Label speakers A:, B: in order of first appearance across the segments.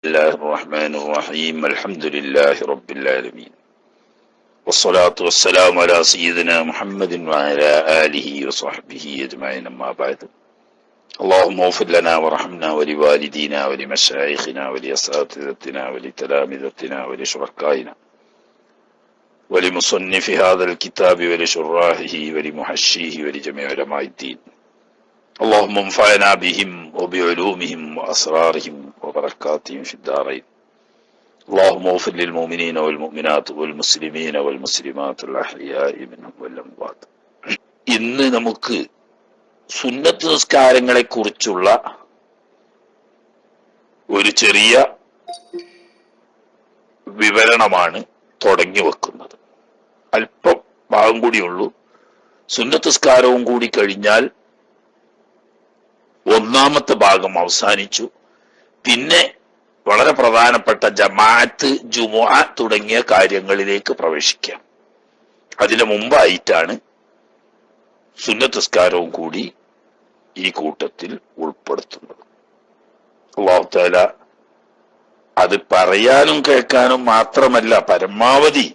A: الله الرحمن الرحيم الحمد لله رب العالمين والصلاة والسلام على سيدنا محمد وعلى آله وصحبه أجمعين أما بعد اللهم اغفر لنا ورحمنا ولوالدينا ولمشايخنا ولأساتذتنا ولتلامذتنا ولشركائنا ولمصنف هذا الكتاب ولشراحه ولمحشيه ولجميع علماء الدين اللهم انفعنا بهم وبعلومهم وأسرارهم وبركاتهم في الدارين اللهم اغفر للمؤمنين والمؤمنات والمسلمين والمسلمات الأحياء منهم والأموات. ഇന്ന് നമുക്ക് സുന്നത്ത് നിസ്കാരങ്ങളെ കുറിച്ചുള്ള ഒരു ചെറിയ വിവരണമാണ് തുടങ്ങി വെക്കുന്നത്. അല്പം ഭാഗം കൂടിയുള്ളൂ. സുന്നത്ത് നിസ്കാരവും കൂടി കഴിഞ്ഞാൽ ഒന്നാമത്തെ ഭാഗം അവസാനിച്ചു. പിന്നെ വളരെ പ്രധാനപ്പെട്ട ജമാഅത്ത്, ജുമുഅ തുടങ്ങിയ കാര്യങ്ങളിലേക്ക് പ്രവേശിക്കാം. അതിനു മുമ്പായിട്ടാണ് സുന്നത്ത് നിസ്കാരവും കൂടി ഈ കൂട്ടത്തിൽ ഉൾപ്പെടുത്തുന്നത്. അല്ലാഹു തആല അത് പറയാനും കേൾക്കാനും മാത്രമല്ല, പരമാവധി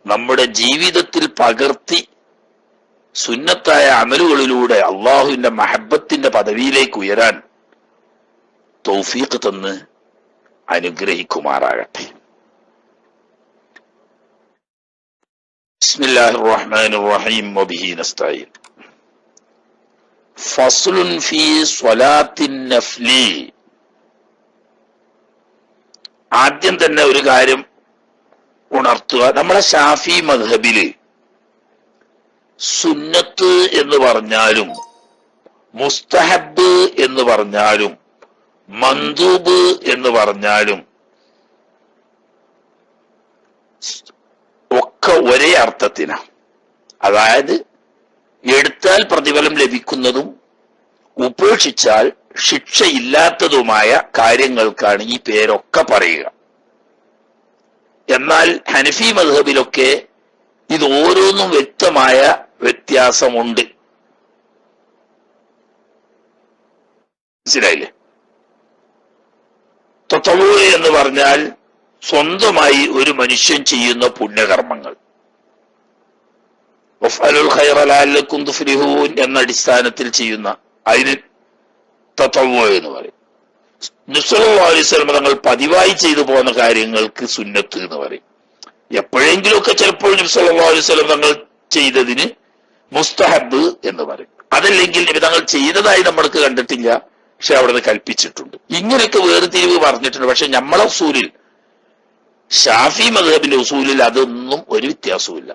A: നമ്മുടെ ജീവിതത്തിൽ പകർത്തി സുന്നത്തായ അമലുകളിലൂടെ അള്ളാഹുവിന്റെ മഹബത്തിന്റെ പദവിയിലേക്ക് ഉയരാൻ തൗഫീഖ് തന്ന് അനുഗ്രഹിക്കുമാറാകട്ടെ. ബിസ്മില്ലാഹിർ റഹ്മാനിർ റഹീം വബിഹി നസ്തഈൻ. ഫസ്ലുൻ ഫീ സ്വലാത്തിൻ നഫ്ലി. ആദ്യം തന്നെ ഒരു കാര്യം ഉണർത്തുക. നമ്മളെ ശാഫി മദ്ഹബില് സുന്നത്ത് എന്ന് പറഞ്ഞാലും മുസ്തഹബ് എന്ന് പറഞ്ഞാലും മന്ദൂബ് എന്ന് പറഞ്ഞാലും ഒക്കെ ഒരേ അർത്ഥത്തിനാണ്. അതായത് എടുത്താൽ പ്രതിഫലം ലഭിക്കുന്നതും ഉപേക്ഷിച്ചാൽ ശിക്ഷയില്ലാത്തതുമായ കാര്യങ്ങൾക്കാണ് ഈ പേരൊക്കെ പറയുക. എന്നാൽ ഹനഫി മദ്ഹബിലൊക്കെ ഇത് ഓരോന്നും വ്യക്തമായ വ്യത്യാസമുണ്ട്. മനസ്സിലായില്ലേ? തത്വൂർ എന്ന് പറഞ്ഞാൽ സ്വന്തമായി ഒരു മനുഷ്യൻ ചെയ്യുന്ന പുണ്യകർമ്മങ്ങൾ. വഫ്അലുൽ ഖൈറ ലഅല്ലക്കും തുഫ്ലിഹൂൻ എന്ന അടിസ്ഥാനത്തിൽ ചെയ്യുന്ന അതിന് തത്വൂർ എന്ന് പറയും. നബി സല്ലല്ലാഹു അലൈഹി വസല്ലം തങ്ങൾ പതിവായി ചെയ്തു പോകുന്ന കാര്യങ്ങൾക്ക് സുന്നത്ത് എന്ന് പറയും. എപ്പോഴെങ്കിലുമൊക്കെ ചിലപ്പോൾ നബി സല്ലല്ലാഹു അലൈഹി വസല്ലം തങ്ങൾ ചെയ്തതിന് മുസ്തഹബ് എന്ന് പറയും. അതല്ലെങ്കിൽ നബി തങ്ങൾ ചെയ്തതായി നമ്മൾക്ക് കണ്ടിട്ടില്ല, പക്ഷെ അവിടുന്ന് കൽപ്പിച്ചിട്ടുണ്ട്. ഇങ്ങനെയൊക്കെ വേർതിരിവ് പറഞ്ഞിട്ടുണ്ട്. പക്ഷെ നമ്മളെ ഉസൂലിൽ, ഷാഫി മദ്ഹബിന്റെ ഉസൂലിൽ അതൊന്നും ഒരു വ്യത്യാസവുമില്ല.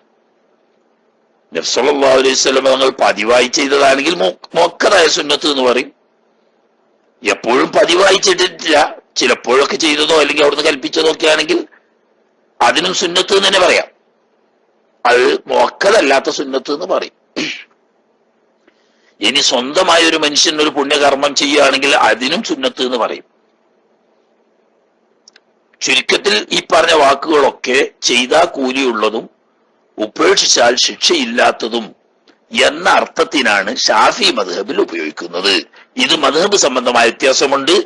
A: നബി സല്ലല്ലാഹു അലൈഹി വസല്ലം തങ്ങൾ പതിവായി ചെയ്തതാണെങ്കിൽ മുഅക്കദായ സുന്നത്ത് എന്ന് പറയും. എപ്പോഴും പതിവായി ചെയ്തിട്ടില്ല, ചിലപ്പോഴൊക്കെ ചെയ്തതോ അല്ലെങ്കിൽ അവിടുന്ന് കൽപ്പിച്ചതോ ഒക്കെ ആണെങ്കിൽ അതിനും സുന്നത്ത് എന്ന് തന്നെ പറയാം. അത് മുഅക്കദല്ലാത്ത സുന്നത്ത് എന്ന് പറയും. ഇനി സ്വന്തമായ ഒരു മനുഷ്യൻ ഒരു പുണ്യകർമ്മം ചെയ്യുകയാണെങ്കിൽ അതിനും സുന്നത്ത് എന്ന് പറയും. ചുരുക്കത്തിൽ ഈ പറഞ്ഞ വാക്കുകളൊക്കെ ചെയ്താൽ കൂലിയുള്ളതും ഉപേക്ഷിച്ചാൽ ശിക്ഷയില്ലാത്തതും എന്ന അർത്ഥത്തിനാണ് ഷാഫി മദ്ഹബിൽ ഉപയോഗിക്കുന്നത്. ഇത് മദ്ഹബ് സംബന്ധമായ വ്യത്യാസമുണ്ട്.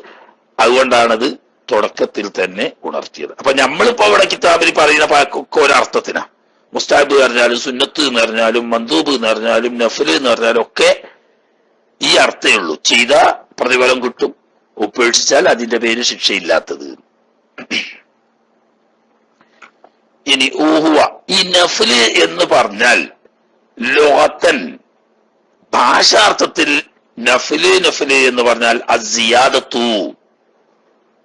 A: അതുകൊണ്ടാണത് തുടക്കത്തിൽ തന്നെ ഉണർത്തിയത്. അപ്പൊ നമ്മളിപ്പോ ഇവിടെ കിതാബിൽ പറയുന്ന വാക്കൊക്കെ ഒരർത്ഥത്തിനാ. മുസ്താബ് എന്ന് പറഞ്ഞാലും സുന്നത്ത് എന്ന് പറഞ്ഞാലും മന്ദൂബ് എന്ന് പറഞ്ഞാലും നഫ്ല് എന്ന് പറഞ്ഞാലും ഒക്കെ ഈ അർത്ഥമേ ഉള്ളൂ. ചെയ്ത പ്രതിഫലം കിട്ടും, ഉപേക്ഷിച്ചാൽ അതിന്റെ പേര് ശിക്ഷയില്ലാത്തത്. ഇനി ഊഹുവ, ഈ നഫ്ല് എന്ന് പറഞ്ഞാൽ ലോകത്തൻ ഭാഷാർത്ഥത്തിൽ നഫ്ല് എന്ന് പറഞ്ഞാൽ അസിയാദത്തു,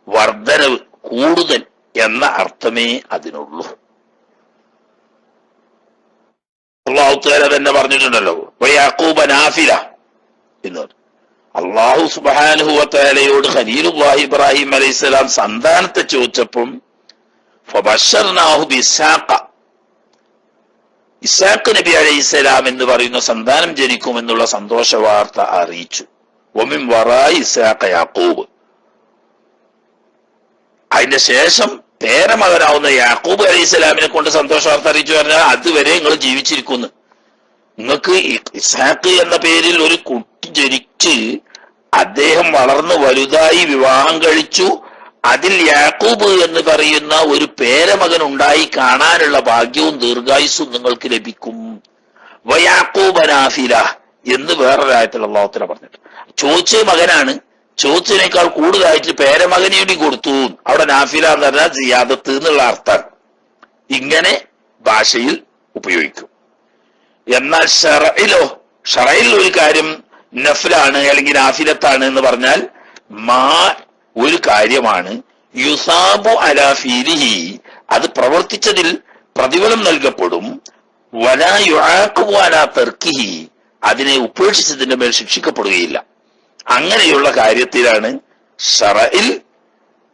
A: വർദ്ധനവ്, കൂടുതൽ എന്ന അർത്ഥമേ അതിനുള്ളൂ. അല്ലാഹു തആല തന്നെ പറഞ്ഞിട്ടുണ്ടല്ലോ, വയാഖൂബ നാഫില എന്ന്. അല്ലാഹു സുബ്ഹാനഹു വ തആലയോട് ഖലീലുല്ലാഹി ഇബ്രാഹിം അലൈഹിസ്സലാം സന്താനത്തെ ചോദിച്ചപ്പം ഫബശർനാഹു ബിഇസ്ഹാഖ, ഇസ്ഹാഖ് നബി അലൈഹിസ്സലാം എന്ന് പറയുന്ന സന്താനം ജനിക്കുമെന്നുള്ള സന്തോഷ വാർത്ത അറിയിച്ചു. വമിൻ വറാഇ ഇസ്ഹാഖ യാഖൂബ്, അതിന്റെ ശേഷം പേരമകനാവുന്ന യാക്കൂബ് അലൈഹിസ്സലാമിനെ കൊണ്ട് സന്തോഷ വാർത്ത അറിയിച്ചു പറഞ്ഞാൽ അതുവരെ നിങ്ങൾ ജീവിച്ചിരിക്കുന്നു. നിങ്ങൾക്ക് ഇസ്ഹാഖ് എന്ന പേരിൽ ഒരു കുട്ടി ജനിച്ച് അദ്ദേഹം വളർന്ന് വലുതായി വിവാഹം കഴിച്ചു, അതിൽ യാക്കൂബ് എന്ന് പറയുന്ന ഒരു പേരമകൻ ഉണ്ടായി കാണാനുള്ള ഭാഗ്യവും ദീർഘായുസ്സും നിങ്ങൾക്ക് ലഭിക്കും. വയാക്കൂബ നാഫില എന്ന് വേറൊരായത്തിൽ അല്ലാഹു തആല പറഞ്ഞിട്ട്, ചോദിച്ച മകനാണ്, ചോദിച്ചതിനേക്കാൾ കൂടുതലായിട്ട് പേരമകനെ കൂടി കൊടുത്തു. അവിടെ നാഫില എന്ന് പറഞ്ഞാൽ സിയാദത്ത് എന്നുള്ള അർത്ഥം ഇങ്ങനെ ഭാഷയിൽ ഉപയോഗിക്കും. എന്നാൽ ഷറയിൽ ഒരു കാര്യം നഫ്ലാണ് അല്ലെങ്കിൽ നാഫിലത്താണ് എന്ന് പറഞ്ഞാൽ ഒരു കാര്യമാണ് യുസാബു അലാ ഫീലിഹി, അത് പ്രവർത്തിച്ചതിൽ പ്രതിഫലം നൽകപ്പെടും. വലാ യുആഖബു അലാ തർക്കിഹി, അതിനെ ഉപേക്ഷിച്ചതിന്റെ മേൽ ശിക്ഷിക്കപ്പെടുകയില്ല. അങ്ങനെയുള്ള കാര്യത്തിലാണ് ഷറയിൽ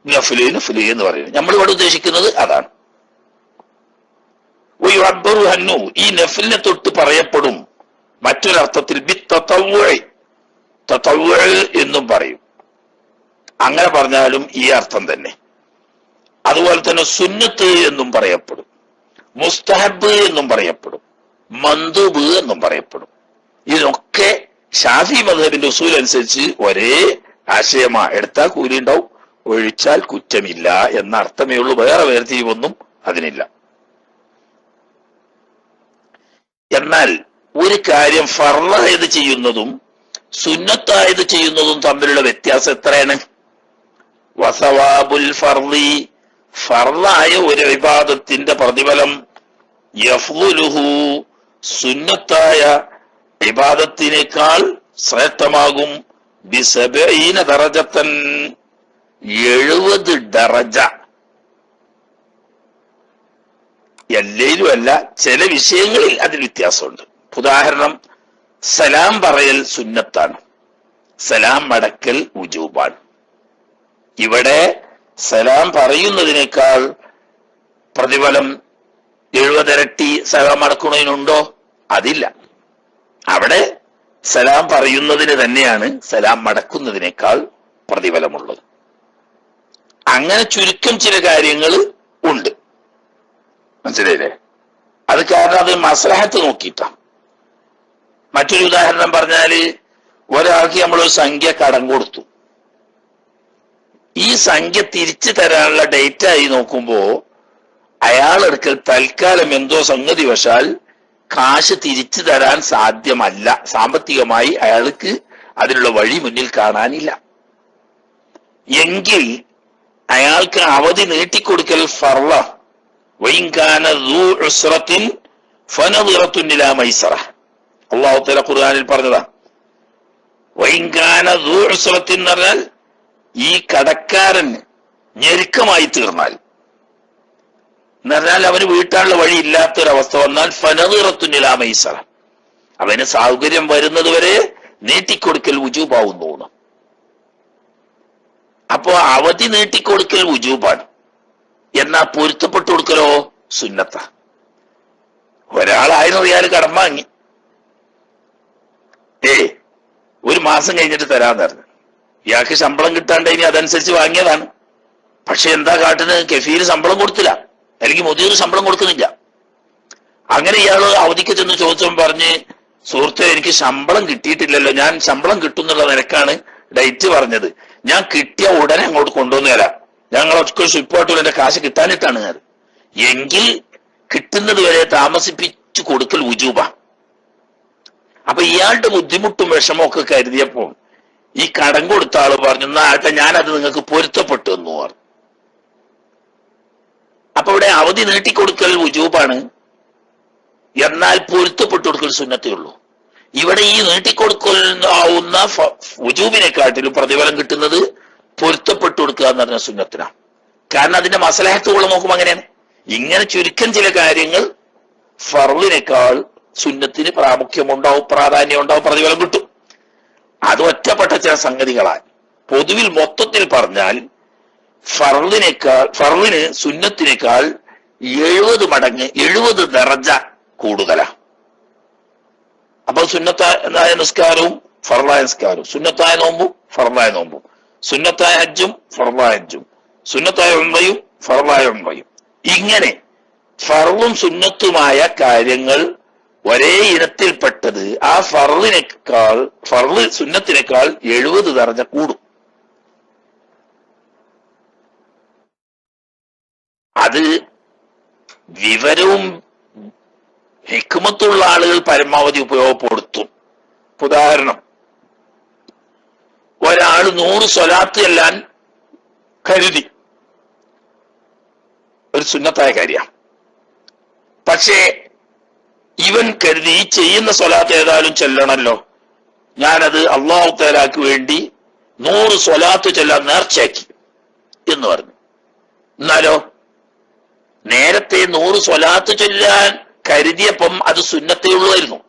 A: നഫ്ല് എന്ന് പറയുന്നത്. നമ്മൾ ഇവിടെ ഉദ്ദേശിക്കുന്നത് അതാണ്. ഈ നഫ്ലിനെ തൊട്ട് പറയപ്പെടും മറ്റൊരർത്ഥത്തിൽ തതവ്വുഅ് എന്നും പറയും. അങ്ങനെ പറഞ്ഞാലും ഈ അർത്ഥം തന്നെ. അതുപോലെ തന്നെ സുന്നത്ത് എന്നും പറയപ്പെടും, മുസ്തഹബ് എന്നും പറയപ്പെടും, മന്ദൂബ് എന്നും പറയപ്പെടും. ഇതിനൊക്കെ ഷാഫി മദ്ഹബിന്റെ ഉസൂൽ അനുസരിച്ച് ഒരേ ആശയമാ. എടുത്താൽ കൂലി ഉണ്ടാവും, ഒഴിച്ചാൽ കുറ്റമില്ല എന്ന അർത്ഥമേ ഉള്ളൂ. വേറെ വേർതിരിവൊന്നും അതിനില്ല. എന്നാൽ ഒരു കാര്യം ഫർളായത് ചെയ്യുന്നതും സുന്നത്തായത് ചെയ്യുന്നതും തമ്മിലുള്ള വ്യത്യാസം എത്രയാണ്? വസവാബുൽ ഫർളി, ഫർളായ ഒരു ഇബാദത്തിന്റെ പ്രതിഫലം യഫ്ളുഹു, സുന്നത്തായ ഇബാദത്തിനേക്കാൾ ശ്രേഷ്ഠമാകും. ബിസബഈന ദറജത്തൻ, 70 ദറജ. എല്ലാവരും അല്ല, ചില വിഷയങ്ങളിൽ അതിൽ വ്യത്യാസമുണ്ട്. ഉദാഹരണം, സലാം പറയൽ സുന്നത്താണ്, സലാം മടക്കൽ വുജൂബാണ്. ഇവിടെ സലാം പറയുന്നതിനേക്കാൾ പ്രതിഫലം 70 ഇരട്ടി സലാം മടക്കുന്നതിനുണ്ടോ? അതില്ല. അവിടെ സലാം പറയുന്നതിന് തന്നെയാണ് സലാം മടക്കുന്നതിനേക്കാൾ പ്രതിഫലമുള്ളത്. അങ്ങനെ ചുരുക്കം ചില കാര്യങ്ങൾ ഉണ്ട്, മനസ്സിലായില്ലേ? അത് കാരണം അത് മസ്ലഹത്ത് നോക്കിയിട്ടാണ്. മറ്റൊരു ഉദാഹരണം പറഞ്ഞാല്, ഒരാൾക്ക് നമ്മളൊരു സംഖ്യ കടം കൊടുത്തു. ഈ സംഖ്യ തിരിച്ചു തരാനുള്ള ഡേറ്റ് ആയി നോക്കുമ്പോ അയാളെടുക്കൽ തൽക്കാലം എന്തോ സംഗതി വശാൽ കാശ് തിരിച്ചു തരാൻ സാധ്യമല്ല, സാമ്പത്തികമായി അയാൾക്ക് അതിനുള്ള വഴി മുന്നിൽ കാണാനില്ല. എങ്കിൽ അയാൾക്ക് അവധി നീട്ടിക്കൊടുക്കൽ ഫർള. വഇൻകാന ദൂ ഉസ്റത്തിൻ ഫനദിറത്തുൻ ഇലാ മൈസറ, അല്ലാഹു തആല ഖുർആനിൽ പറഞ്ഞതാ. വഇൻകാന ദൂ ഉസ്റത്തിൻ എന്ന് പറഞ്ഞാൽ ഈ കടക്കാരൻ ഞെരുക്കമായി തീർന്നാൽ, എന്ന് പറഞ്ഞാൽ അവന് വീട്ടാനുള്ള വഴി ഇല്ലാത്തൊരവസ്ഥ വന്നാൽ ഫനദിറത്തുൻ ഇലാ മൈസറ, അവന് സൗകര്യം വരുന്നത് വരെ നീട്ടിക്കൊടുക്കൽ വുജൂബാവുന്നു. അപ്പോ അവധി നീട്ടിക്കൊടുക്കൽ വുജൂബാണ്, എന്നാ പൊരുത്തപ്പെട്ടു കൊടുക്കലോ സുന്നത്ത. ഒരാൾ 1000 റിയാൽ കടം വാങ്ങി, ഒരു മാസം കഴിഞ്ഞിട്ട് തരാന്ന് പറഞ്ഞു. ഇയാൾക്ക് ശമ്പളം കിട്ടാണ്ട് ഇനി അതനുസരിച്ച് വാങ്ങിയതാണ്. പക്ഷെ എന്താ കാട്ടുന്നത്? കഫീൽ ശമ്പളം കൊടുത്തില്ല, അല്ലെങ്കിൽ മുദീർ ശമ്പളം കൊടുക്കുന്നില്ല. അങ്ങനെ ഇയാള് അവധിക്ക് ചെന്ന് ചോദിച്ചപ്പോൾ പറഞ്ഞ്, സുഹൃത്തെ എനിക്ക് ശമ്പളം കിട്ടിയിട്ടില്ലല്ലോ, ഞാൻ ശമ്പളം കിട്ടുന്നുള്ള നിരക്കാണ് ഡേറ്റ് പറഞ്ഞത്, ഞാൻ കിട്ടിയ ഉടനെ അങ്ങോട്ട് കൊണ്ടുവന്നു തരാം, ഞങ്ങളൊക്കെ സ്വിപ്പായിട്ടുള്ള എന്റെ കാശ് കിട്ടാനിട്ടാണ് ഞാൻ. എങ്കിൽ കിട്ടുന്നത് വരെ താമസിപ്പിച്ചു കൊടുക്കൽ വുജൂബ. അപ്പൊ ഇയാളുടെ ബുദ്ധിമുട്ടും വിഷമവും ഒക്കെ കരുതിയപ്പോൾ ഈ കടം കൊടുത്ത ആള് പറഞ്ഞു, എന്നാട്ടെ ഞാനത് നിങ്ങൾക്ക് പൊരുത്തപ്പെട്ടു എന്ന് പറഞ്ഞു. അപ്പൊ ഇവിടെ അവധി നീട്ടിക്കൊടുക്കൽ വുജൂബാണ്, എന്നാൽ പൊരുത്തപ്പെട്ടു കൊടുക്കൽ സുന്നത്തേ ഉള്ളൂ. ഇവിടെ ഈ നീട്ടിക്കൊടുക്കാവുന്ന വുജൂബിനെക്കാട്ടിലും പ്രതിഫലം കിട്ടുന്നത് പൊരുത്തപ്പെട്ടു കൊടുക്കുക എന്ന് പറഞ്ഞ സുന്നത്തിനാണ്. കാരണം അതിന്റെ മസലഹത്തുകൾ നോക്കുമ്പോൾ അങ്ങനെയാണ്. ഇങ്ങനെ ചുരുക്കം ചില കാര്യങ്ങൾ ഫർളിനേക്കാൾ സുന്നത്തിന് പ്രാമുഖ്യമുണ്ടാവും, പ്രാധാന്യം ഉണ്ടാവും, പ്രതിഫലം കിട്ടും. അത് ഒറ്റപ്പെട്ട ചില സംഗതികളാണ്. പൊതുവിൽ മൊത്തത്തിൽ പറഞ്ഞാൽ ഫർളിന് സുന്നത്തിനേക്കാൾ 70 മടങ്ങ് 70 ദറജ കൂടുതലാണ്. അപ്പൊ സുന്നത്തായ നിസ്കാരവും ഫർളായ നിസ്കാരവും, സുന്നത്തായ നോമ്പും ഫർളായ നോമ്പും, സുന്നത്തായ ഹജ്ജും ഫർളായ ഹജ്ജും, സുന്നത്തായ ഉംറയും ഫർളായ ഉംറയും, ഇങ്ങനെ ഫർളും സുന്നത്തുമായ കാര്യങ്ങൾ ഒരേ ഇനത്തിൽപ്പെട്ടത് ആ ഫർള് സുന്നത്തിനേക്കാൾ 70 ദറജ കൂടും. അത് വിവരവും ഹിക്മത്തുള്ള ആളുകൾ പരമാവധി ഉപയോഗപ്പെടുത്തും. ഉദാഹരണം, ഒരാൾ 100 സ്വലാത്ത് ചെല്ലാൻ കരുതി, ഒരു സുന്നത്തായ കാര്യമാണ്. പക്ഷേ ഇവൻ കരുതി ഈ ചെയ്യുന്ന സ്വലാത്ത് ഏതായാലും ചെല്ലണല്ലോ, ഞാനത് അള്ളാഹു തആലക്ക് വേണ്ടി 100 സ്വലാത്ത് ചെല്ലാൻ നേർച്ചയാക്കി എന്ന് പറഞ്ഞു. എന്നാലോ നേരത്തെ 100 സ്വലാത്ത് ചൊല്ലാൻ കരുതിയപ്പം അത് സുന്നത്തേ ഉള്ളായിരുന്നു.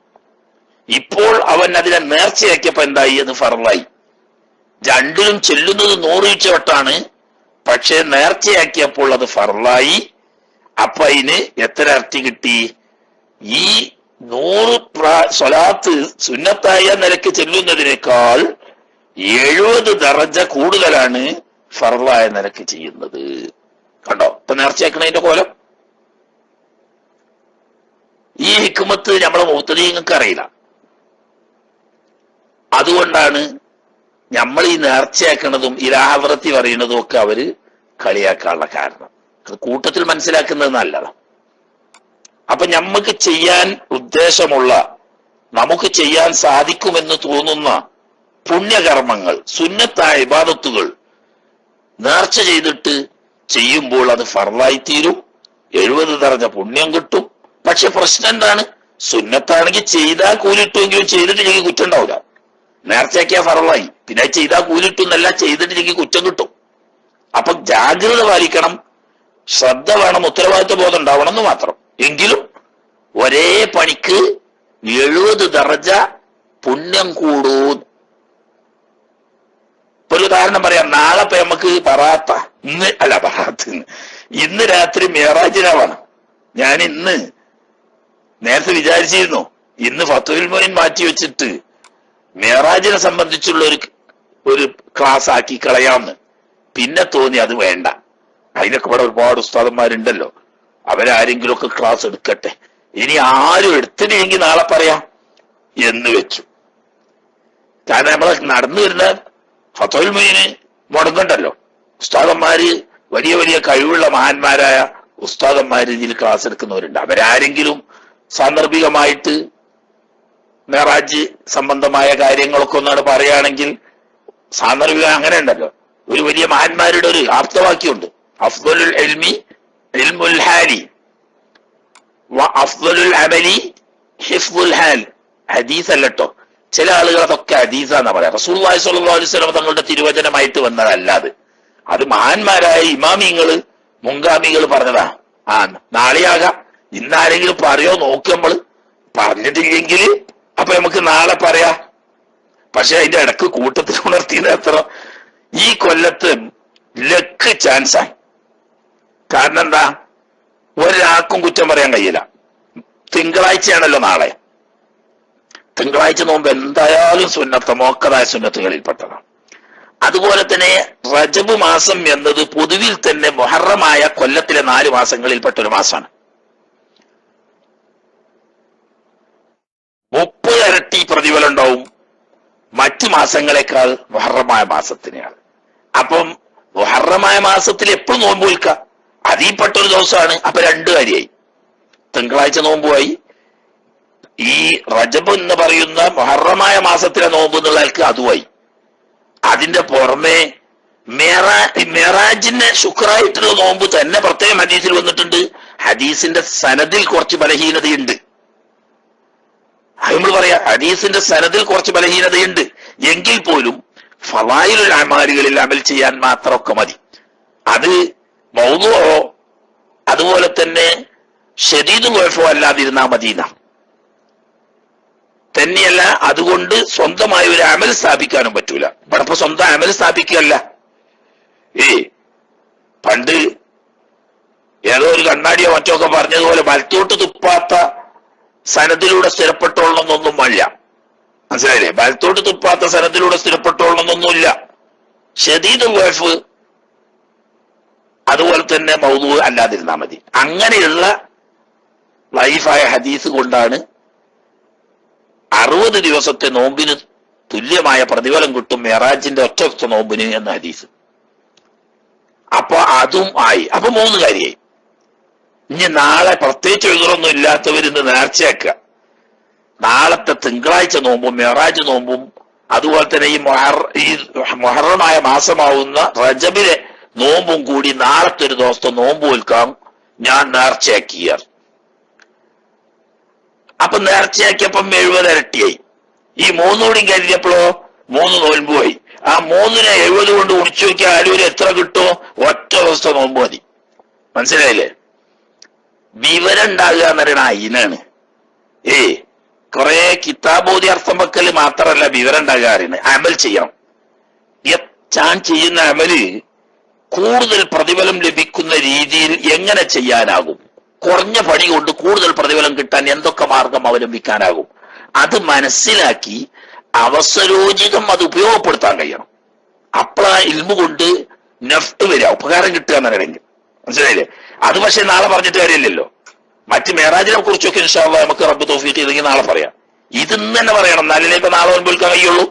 A: ഇപ്പോൾ അവൻ അതിനെ നേർച്ചയാക്കിയപ്പോ എന്തായി? അത് ഫർളായി. രണ്ടിലും ചെല്ലുന്നത് 100 വട്ടാണ്, പക്ഷെ നേർച്ചയാക്കിയപ്പോൾ അത് ഫർളായി. അപ്പൊ അതിന് എത്ര ഇരട്ടി കിട്ടി? ഈ 100 സ്വലാത്ത് സുന്നത്തായ നിലയ്ക്ക് ചെല്ലുന്നതിനേക്കാൾ 70 ദറജ കൂടുതലാണ് ഫർളായ നിലയ്ക്ക് ചെയ്യുന്നത്. കണ്ടോ ഇപ്പൊ നേർച്ചയാക്കണതിന്റെ കോലം. ഈ ഹിക്മത്ത് നമ്മളെ മുഅ്തദീങ്ങൾക്ക് അറിയില്ല. അതുകൊണ്ടാണ് നമ്മൾ ഈ നേർച്ചയാക്കണതും ഇലാഹവറത്തി പറയുന്നതും ഒക്കെ അവര് കളിയാക്കാനുള്ള കാരണം. അത് കൂട്ടത്തിൽ മനസ്സിലാക്കുന്നത് നല്ലതാണ്. അപ്പൊ നമുക്ക് ചെയ്യാൻ ഉദ്ദേശമുള്ള, നമുക്ക് ചെയ്യാൻ സാധിക്കുമെന്ന് തോന്നുന്ന പുണ്യകർമ്മങ്ങൾ, സുന്നത്തായ ഇബാദത്തുകൾ നേർച്ച ചെയ്തിട്ട് ചെയ്യുമ്പോൾ അത് ഫർളായി തീരും, 70 ദറജ പുണ്യം കിട്ടും. പക്ഷെ പ്രശ്നം എന്താണ്? സുന്നത്താണെങ്കിൽ ചെയ്താൽ കൂലിട്ടുമെങ്കിലും ചെയ്തിട്ടില്ലെങ്കിൽ കുറ്റം ഉണ്ടാവില്ല. നേർച്ചയാക്കിയ ഫർളായി, പിന്നെ ചെയ്താൽ കൂലിട്ടുന്നല്ല, ചെയ്തിട്ടില്ലെങ്കിൽ കുറ്റം കിട്ടും. അപ്പൊ ജാഗ്രത പാലിക്കണം, ശ്രദ്ധ വേണം, ഉത്തരവാദിത്വ ബോധം ഉണ്ടാവണം എന്ന് മാത്രം. എങ്കിലും ഒരേ പണിക്ക് 70 ദറജ പുണ്യം കൂടൂ. ഒരു ഉദാഹരണം പറയാം. നാളെ ഇപ്പൊ നമുക്ക് ഇന്ന് രാത്രി മിഅ്റാജിനാവാണ്. ഞാൻ ഇന്ന് നേരത്തെ വിചാരിച്ചിരുന്നു ഇന്ന് ഫത്വൽ മുഈൻ മാറ്റി വെച്ചിട്ട് മിഅ്റാജിനെ സംബന്ധിച്ചുള്ള ഒരു ക്ലാസ് ആക്കി കളയാമെന്ന്. പിന്നെ തോന്നി അത് വേണ്ട, അതിനൊക്കെ ഇവിടെ ഒരുപാട് ഉസ്താദന്മാരുണ്ടല്ലോ, അവരാരെങ്കിലും ഒക്കെ ക്ലാസ് എടുക്കട്ടെ, ഇനി ആരും എടുത്തില്ലെങ്കിൽ നാളെ പറയാം എന്ന് വെച്ചു. കാരണം നമ്മളെ നടന്നു വരുന്ന ഫത്വൽ മുഈന് മുടങ്ങണ്ടല്ലോ. ഉസ്താദന്മാര് വലിയ വലിയ കഴിവുള്ള മഹാന്മാരായ ഉസ്താദന്മാര് ഇതിൽ ക്ലാസ് എടുക്കുന്നവരുണ്ട്. അവരാരെങ്കിലും സാന്ദർഭികമായിട്ട് മിഅ്റാജ് സംബന്ധമായ കാര്യങ്ങളൊക്കെ ഒന്നാണ് പറയുകയാണെങ്കിൽ സാന്ദർഭികം അങ്ങനെ ഉണ്ടല്ലോ. ഒരു വലിയ മഹാന്മാരുടെ ഒരു ആപ്തവാക്യമുണ്ട്, അഫ്ദലുൽ ഇൽമി ഇൽമുൽ ഹാലി വ അഫ്ദലുൽ അമലി ഹിഫ്ദുൽ ഹാൽ. ഹദീസ് അല്ലട്ടോ, ചില ആളുകൾ അതൊക്കെ ഹദീസാന്നാ പറയാം. റസൂലുള്ളാഹി സ്വല്ലല്ലാഹു അലൈഹി വസല്ലം തങ്ങളുടെ തിരുവചനമായിട്ട് വന്നതല്ലാതെ അത് മഹാന്മാരായ ഇമാമിങ്ങള് മുൻഗാമികൾ പറഞ്ഞതാ. നാളെയാകാം, ഇന്നാരെങ്കിലും പറയോ നോക്കുമ്പോൾ, പറഞ്ഞിട്ടില്ലെങ്കിൽ അപ്പൊ നമുക്ക് നാളെ പറയാ. പക്ഷെ അതിന്റെ ഇടക്ക് കൂട്ടത്തിൽ ഉണർത്തിയത് എത്ര ഈ കൊല്ലത്ത് ലക്ക് ചാൻസായി. കാരണം എന്താ, ഒരാൾക്കും കുറ്റം പറയാൻ കഴിയില്ല. തിങ്കളാഴ്ചയാണല്ലോ നാളെ. തിങ്കളാഴ്ച നോമ്പ് എന്തായാലും സുന്നത്ത് മോക്കതായ സുന്നത്തുകളിൽപ്പെട്ടതാണ്. അതുപോലെ തന്നെ റജബ് മാസം എന്നത് പൊതുവിൽ തന്നെ മുഹറമായ കൊല്ലത്തിലെ 4 മാസങ്ങളിൽപ്പെട്ട ഒരു മാസമാണ്. 30 ഇരട്ടി പ്രതിഫലം ഉണ്ടാവും മറ്റു മാസങ്ങളെക്കാൾ മുഹറമായ മാസത്തിനെയാണ്. അപ്പം മുഹറമായ മാസത്തിൽ എപ്പോഴും നോമ്പ് വിൽക്കാം, അതിൽപ്പെട്ട ഒരു ദിവസമാണ്. അപ്പൊ 2 കാര്യമായി, തിങ്കളാഴ്ച നോമ്പുമായി, ഈ റജബ് എന്ന് പറയുന്ന മുഹറമായ മാസത്തിലെ നോമ്പ് എന്നുള്ളവർക്ക് അതുമായി. അതിന്റെ പുറമെ മിഅ്റാജിന് ശുക്രായിട്ടുള്ള നോമ്പ് തന്നെ പ്രത്യേകം ഹദീസിൽ വന്നിട്ടുണ്ട്. ഹദീസിന്റെ സനദിൽ കുറച്ച് ബലഹീനതയുണ്ട്. അത് നമ്മൾ പറയാ, ഹദീസിന്റെ സനദിൽ കുറച്ച് ബലഹീനതയുണ്ട്. എങ്കിൽ പോലും ഫളായിലുൽ അമാലുകളിൽ അമൽ ചെയ്യാൻ മാത്രമൊക്കെ മതി. അത് മൗദൂഅോ അതുപോലെ തന്നെ ശദീദ് വഅഫോ അല്ലാതിരുന്നാ മദീന തന്നെയല്ല. അതുകൊണ്ട് സ്വന്തമായ ഒരു അമൽ സ്ഥാപിക്കാനും പറ്റൂല. ഇവിടെ ഇപ്പൊ സ്വന്തം അമൽ സ്ഥാപിക്കുകയല്ല. പണ്ട് ഏതോ ഒരു കണ്ണാടിയോ മറ്റോ ഒക്കെ പറഞ്ഞതുപോലെ വലത്തോട്ട് തുപ്പാത്ത സനദിലൂടെ സ്ഥിരപ്പെട്ടോളണമെന്നൊന്നും അല്ല. മനസ്സിലായില്ലേ? വലത്തോട്ട് തുപ്പാത്ത സനദിലൂടെ സ്ഥിരപ്പെട്ടോളണമെന്നൊന്നുമില്ല. ശദീദ് വഅഫ് അതുപോലെ തന്നെ മൗദൂഅ് അല്ലാതിരുന്നാ മതി. അങ്ങനെയുള്ള ലൈഫായ ഹദീസ് കൊണ്ടാണ് 60 ദിവസത്തെ നോമ്പിന് തുല്യമായ പ്രതിഫലം കിട്ടും മിഅ്റാജിന്റെ ഒറ്റ നോമ്പിന് എന്ന ഹദീസ്. അപ്പൊ അതും ആയി. അപ്പൊ 3 കാര്യമായി. ഇനി നാളെ പ്രത്യേകിച്ച് എഴുതൊന്നും ഇല്ലാത്തവരിന്ന് നേർച്ചയാക്കുക. നാളത്തെ തിങ്കളാഴ്ച നോമ്പും മെഹറാജ് നോമ്പും അതുപോലെ തന്നെ ഈ മുഹറമായ മാസമാവുന്ന റജബിലെ നോമ്പും കൂടി നാളത്തെ ഒരു ദിവസത്തെ നോമ്പ് വിൽക്കാം ഞാൻ നേർച്ചയാക്കിയ. അപ്പൊ നേർച്ചയാക്കിയപ്പം 70 ഇരട്ടിയായി. ഈ 3 കൂടി കരുതിയപ്പോഴോ 3 നോമ്പ് പോയി. ആ 3നെ 70 കൊണ്ട് കുടിച്ചു നോക്കിയാൽ ആലൂര് എത്ര കിട്ടുമോ? ഒറ്റ ദിവസത്തെ നോമ്പ് മതി. മനസ്സിലായില്ലേ? വിവരം ഉണ്ടാകുക എന്ന് പറയുന്ന അതിനാണ്. കുറെ കിതാബോധി അർത്ഥം വെക്കല് മാത്രമല്ല വിവരം ഉണ്ടാകുക അറിയുന്നത്, അമൽ ചെയ്യണം. ഞാൻ ചെയ്യുന്ന അമല് കൂടുതൽ പ്രതിഫലം ലഭിക്കുന്ന രീതിയിൽ എങ്ങനെ ചെയ്യാനാകും, കുറഞ്ഞ പണി കൊണ്ട് കൂടുതൽ പ്രതിഫലം കിട്ടാൻ എന്തൊക്കെ മാർഗം അവലംബിക്കാനാകും, അത് മനസ്സിലാക്കി അവസരോചിതം അത് ഉപയോഗപ്പെടുത്താൻ കഴിയണം. അപ്പോഴാ ഇൽമു കൊണ്ട് നഫ്റ്റ് വരിക, ഉപകാരം കിട്ടുക എന്നറിയെങ്കിൽ. മനസ്സിലായില്ലേ? അത് പക്ഷെ നാളെ പറഞ്ഞിട്ട് കാര്യമില്ലല്ലോ. മറ്റ് മേറാജിനെ കുറിച്ചൊക്കെ ഇൻഷാ അല്ലാഹ് നമുക്ക് റബ്ബ് തൗഫീഖ് ചെയ്തെങ്കിൽ നാളെ പറയാം. ഇതിന്ന് തന്നെ പറയണം, എന്നാലേ ഇപ്പൊ നാളെ നോൽക്കാൻ കഴിയുള്ളൂ.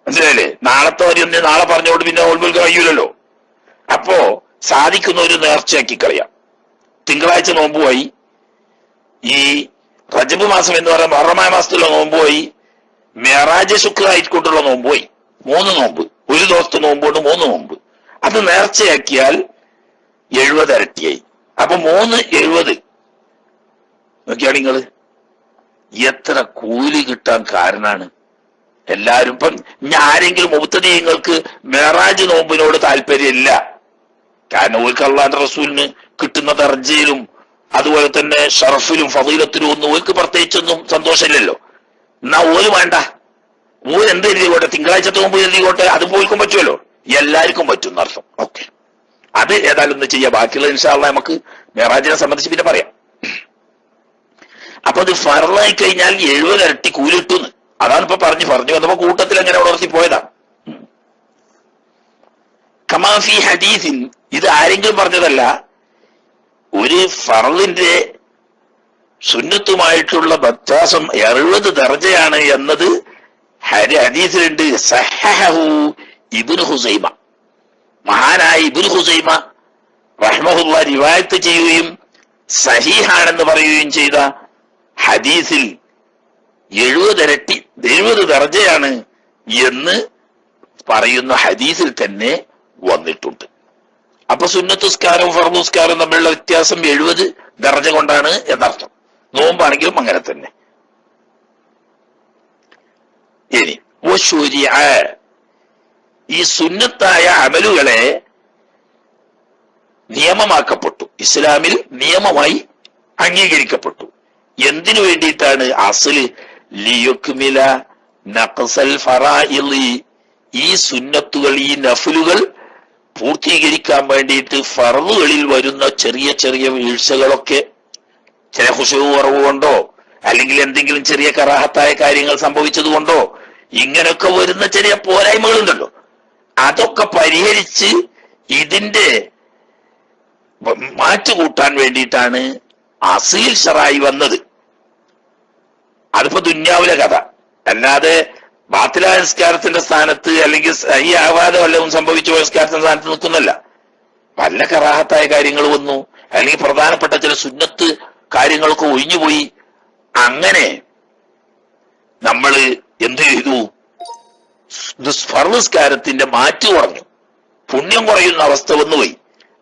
A: മനസ്സിലായില്ലേ? നാളത്തെ വരെയൊന്ന് നാളെ പറഞ്ഞുകൊണ്ട് പിന്നെ നോൽക്കാൻ കഴിയൂലല്ലോ. അപ്പോ സാധിക്കുന്ന ഒരു നേർച്ചയാക്കി കളയാം. തിങ്കളാഴ്ച നോമ്പുമായി, ഈ റജബ് മാസം എന്ന് പറയുന്ന മുഹറമായ മാസത്തിലുള്ള നോമ്പുമായി, മെഹറാജ് ശുക്രായിക്കൊണ്ടുള്ള നോമ്പുമായി. 3 നോമ്പ്, ഒരു ദിവസത്തെ നോമ്പുകൊണ്ട് 3 നോമ്പ്. അത് നേർച്ചയാക്കിയാൽ 70 ഇരട്ടിയായി. അപ്പൊ 3 70. നോക്കിയാ നിങ്ങള് എത്ര കൂലി കിട്ടാൻ കാരണമാണ്. എല്ലാരും ഇപ്പം ആരെങ്കിലും മുബ്തദീങ്ങൾക്ക് മെഹറാജ് നോമ്പിനോട് താല്പര്യമില്ല. കാരണം ഓർക്ക് അള്ളാന്റെ റസൂലിന് കിട്ടുന്ന ദർജയിലും അതുപോലെ തന്നെ ഷറഫിലും ഫളീലത്തിലും ഒന്നും ഓർക്ക് പ്രത്യേകിച്ചൊന്നും സന്തോഷമില്ലല്ലോ. എന്നാ ഓര് വേണ്ട, ഓര് എന്ത് എഴുതിക്കോട്ടെ, തിങ്കളാഴ്ചത്തെ നോമ്പ് എഴുതിക്കോട്ടെ, അത് പോൽക്കും പറ്റുമല്ലോ. എല്ലാവർക്കും പറ്റും എന്നർത്ഥം. ഓക്കെ, അത് ഏതായാലും ഒന്ന് ചെയ്യാം. ബാക്കിയുള്ള ഇൻഷാ അല്ലാഹ് നമുക്ക് മെഹറാജിനെ സംബന്ധിച്ച് പിന്നെ പറയാം. അപ്പൊ അത് ഫർളായി കഴിഞ്ഞാൽ 70 ഇരട്ടി കൂലി കിട്ടുന്നു. അതാണ് ഇപ്പൊ പറഞ്ഞു വന്നപ്പോ കൂട്ടത്തിൽ അങ്ങനെ ഉണർത്തി പോയതാ. കമാഫി ഹദീസിൻ, ഇത് ആരെങ്കിലും പറഞ്ഞതല്ല. ഒരു ഫർളിന്റെ സുന്നത്തുമായിട്ടുള്ള വ്യത്യാസം 70 ദർജയാണ് എന്നത് ഹദീസിലുണ്ട്. സഹഹു ഇബ്നു ഹുസൈമ, മഹാനായ ഇബ്നു ഹുസൈമ റഹ്മഹുല്ലാഹ് റിവായത്ത് ചെയ്യുകയും സഹീഹാണെന്ന് പറയുകയും ചെയ്ത ഹദീസിൽ 70 ദർജയാണ് എന്ന് പറയുന്ന ഹദീസിൽ തന്നെ വന്നിട്ടുണ്ട്. അപ്പൊ സുന്നത്തുസ്കാരവും ഫർദുസ്കാരവും തമ്മിലുള്ള വ്യത്യാസം 70 ദർജ കൊണ്ടാണ് എന്നർത്ഥം. നോമ്പാണെങ്കിലും അങ്ങനെ തന്നെ. ഇനി ഈ സുന്നത്തായ അമലുകളെ നിയമമാക്കപ്പെട്ടു, ഇസ്ലാമിൽ നിയമമായി അംഗീകരിക്കപ്പെട്ടു. എന്തിനു വേണ്ടിയിട്ടാണ്? അസ്ല് ലിയുക്മില നഖ്സൽ ഫറാഇളി, ഈ സുന്നത്തുകൾ, ഈ നഫലുകൾ പൂർത്തീകരിക്കാൻ വേണ്ടിയിട്ട് ഫർളുകളിൽ വരുന്ന ചെറിയ ചെറിയ വീഴ്ചകളൊക്കെ, ചില ഖുശൂ കുറവ് കൊണ്ടോ അല്ലെങ്കിൽ എന്തെങ്കിലും ചെറിയ കറാഹത്തായ കാര്യങ്ങൾ സംഭവിച്ചത് കൊണ്ടോ ഇങ്ങനെയൊക്കെ വരുന്ന ചെറിയ പോരായ്മകളുണ്ടല്ലോ, അതൊക്കെ പരിഹരിച്ച് ഇതിന്റെ മാറ്റുകൂട്ടാൻ വേണ്ടിയിട്ടാണ് അസീൽ ശറായി വന്നത്. അതിപ്പോ ദുന്യാവിലെ കഥ, അല്ലാതെ ബാത്തിലായ നിസ്കാരത്തിന്റെ സ്ഥാനത്ത് അല്ലെങ്കിൽ ഈ ആവാദ വല്ലതും സംഭവിച്ച നിസ്കാരത്തിന്റെ സ്ഥാനത്ത് നിൽക്കുന്നല്ല. വല്ല കറാഹത്തായ കാര്യങ്ങൾ വന്നു, അല്ലെങ്കിൽ പ്രധാനപ്പെട്ട ചില സുന്നത്ത് കാര്യങ്ങളൊക്കെ ഒഴിഞ്ഞുപോയി. അങ്ങനെ നമ്മൾ എന്ത് ചെയ്തു? ഫർനിസ്കാരത്തിന്റെ മാറ്റ് കുറഞ്ഞു, പുണ്യം കുറയുന്ന അവസ്ഥ വന്നുപോയി.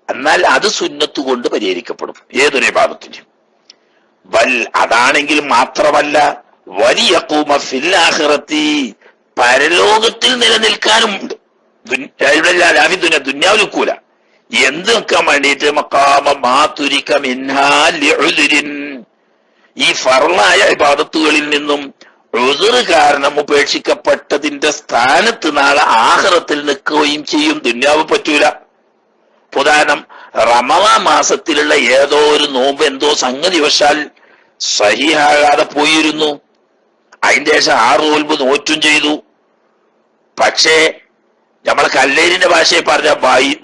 A: എന്നാൽ അത് സുന്നത്ത് കൊണ്ട് പരിഹരിക്കപ്പെടും ഏതൊരു ഇബാദത്തിനും. വൽ, അതാണെങ്കിൽ മാത്രമല്ല, വലിയ ഖൂമ ഫിൽ ആഖിറത്തി, പരലോകത്തിൽ നിലനിൽക്കാനുമുണ്ട്. ദുന്യാവിൽ നിൽക്കൂല. എന്ത് നിൽക്കാൻ വേണ്ടിയിട്ട്? മഖാമ മാതുരിക മിൻഹാ ലിഉദ്രിൻ, ഈ ഫർളായ ഇബാദത്തുകളിൽ നിന്നും ഉദ്ർ കാരണം ഉപേക്ഷിക്കപ്പെട്ടതിന്റെ സ്ഥാനത്ത് നാളെ ആഖിറത്തിൽ നിൽക്കുകയും ചെയ്യും. ദുന്യാവ് പറ്റൂല. ഉദാഹരണം, റമളാൻ മാസത്തിലുള്ള ഏതോ ഒരു നോമ്പ് എന്തോ സംഗതി വശാൽ സഹിഹാകാതെ പോയിരുന്നു. അതിന്റെ ശേഷം 6 നോൽമ്പ് നോറ്റും ചെയ്തു. പക്ഷേ നമ്മളെ കല്ലേരിന്റെ ഭാഷയെ പറഞ്ഞ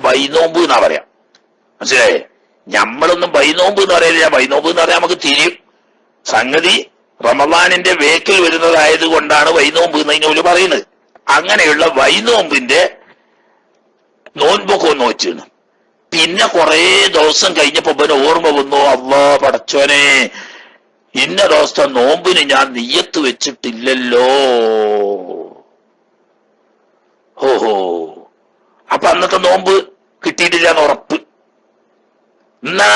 A: ബൈനോമ്പ് എന്നാ പറയാം. മനസ്സിലായേ? നമ്മളൊന്നും ബൈനോമ്പ് എന്ന് പറയില്ല. ബൈനോമ്പ് എന്ന് പറഞ്ഞാൽ നമുക്ക് തിരിയും. സംഗതി റമളാനിന്റെ വേക്കിൽ വരുന്നതായത് കൊണ്ടാണ് വൈനോമ്പ് എന്നതിനോട് പറയുന്നത്. അങ്ങനെയുള്ള വൈനോമ്പിന്റെ നോൻപൊക്കെ നോറ്റാണ്. പിന്നെ കുറെ ദിവസം കഴിഞ്ഞപ്പോ ഇവന് ഓർമ്മ വന്നു, അള്ളാ പടച്ചോനെ, ഇന്ന ദിവസത്തെ നോമ്പിന് ഞാൻ നിയ്യത്ത് വെച്ചിട്ടില്ലല്ലോ. ഓഹോ, അപ്പൊ അന്നത്തെ നോമ്പ് കിട്ടിയിട്ടില്ല എന്ന് ഉറപ്പ്. എന്നാ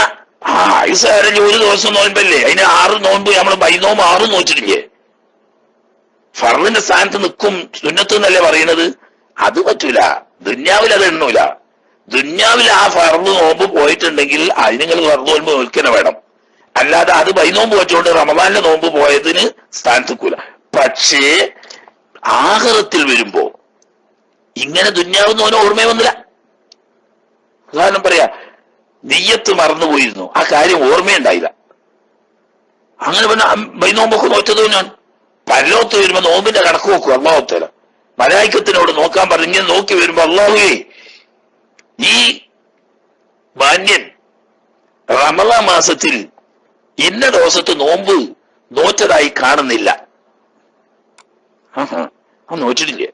A: ആയുസാരല്ലേ, ഒരു ദിവസം നോമ്പല്ലേ, അതിന് 6 നോമ്പ് നമ്മൾ ബൈനോമ്പ് 6 നോച്ചിട്ടില്ലേ? ഫർളിന്റെ സ്ഥാനത്ത് നിൽക്കും സുന്നത്ത് എന്നല്ലേ പറയുന്നത്? അത് പറ്റൂല, ദുന്യാവിൽ അത് എണ്ണൂല. ദുന്യാവിൽ ആ ഫർള് നോമ്പ് പോയിട്ടുണ്ടെങ്കിൽ അതിന് നിങ്ങൾ ഫർള് നോമ്പ് നോൽക്കന്നെ വേണം. അല്ലാതെ അത് ബൈനോമ്പ് വെച്ചുകൊണ്ട് റമദാനിലെ നോമ്പ് പോയതിന് സ്ഥാനത്ത് നിൽക്കൂല. പക്ഷേ ആഖിറത്തിൽ വരുമ്പോ ഇങ്ങനെ ദുന്യാവെന്ന് ഓരോ ഓർമ്മയെ വന്നില്ല. ഉദാഹരണം പറയാ, നിയ്യത്ത് മറന്നുപോയിരുന്നു, ആ കാര്യം ഓർമ്മയുണ്ടായില്ല. അങ്ങനെ പിന്നെ ബൈനോമ്പൊക്കെ നോറ്റത് ഞാൻ പരലോകത്ത് വരുമ്പോ നോമ്പിന്റെ കണക്ക് നോക്കും. അള്ളാഹുത്തല മലായിക്കത്തിനോട് നോക്കാൻ പറഞ്ഞു. ഇങ്ങനെ നോക്കി വരുമ്പോ, അള്ളാഹുവേ, ഈ മാന്യൻ റമളാൻ മാസത്തിൽ ഇന്ന ദിവസത്തെ നോമ്പ് നോറ്റതായി കാണുന്നില്ല. നോറ്റിട്ടില്ലേ?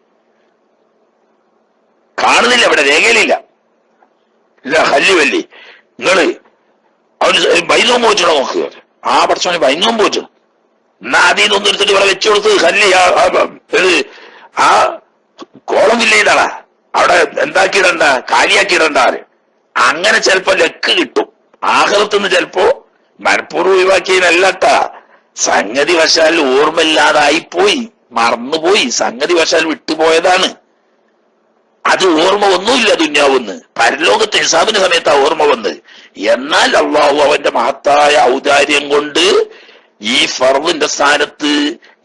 A: കാണുന്നില്ല, ഇവിടെ രേഖയിലില്ല. ഇല്ല, ഹല്ലുവല്ലി നിങ്ങള് അവന് ബൈനോമ്പ് വെച്ചോ നോക്കുക. ആ പഠിച്ചവന് ബൈനോമ്പ് വെച്ചു. എന്നാ അതിൽ നിന്നൊന്നും എടുത്തിട്ട് ഇവിടെ വെച്ചു കൊടുത്ത് ഹല്ലി ആ കോളം വില്ലയിലാണ് അവിടെ എന്താക്കിയിടണ്ട, കാലിയാക്കിയിടണ്ട. അങ്ങനെ ചിലപ്പോ ലക്ക് കിട്ടും. ആഖിറത്തുനിന്ന് ചിലപ്പോ മനഃപൂർവ്വം ഒഴിവാക്കിയതല്ലട്ട, സംഗതി വശാൽ ഓർമ്മയില്ലാതായിപ്പോയി, മറന്നുപോയി, സംഗതി വശാൽ വിട്ടുപോയതാണ്. അത് ഓർമ്മ ഒന്നുമില്ല ദുന്യാവെന്ന്. പരലോകത്തെ ഹിസാബിന്റെ സമയത്ത് ആ ഓർമ്മ വന്ന്. എന്നാൽ അള്ളാഹു അവന്റെ മഹത്തായ ഔദാര്യം കൊണ്ട് ഈ ഫർളിന്റെ സ്ഥാനത്ത്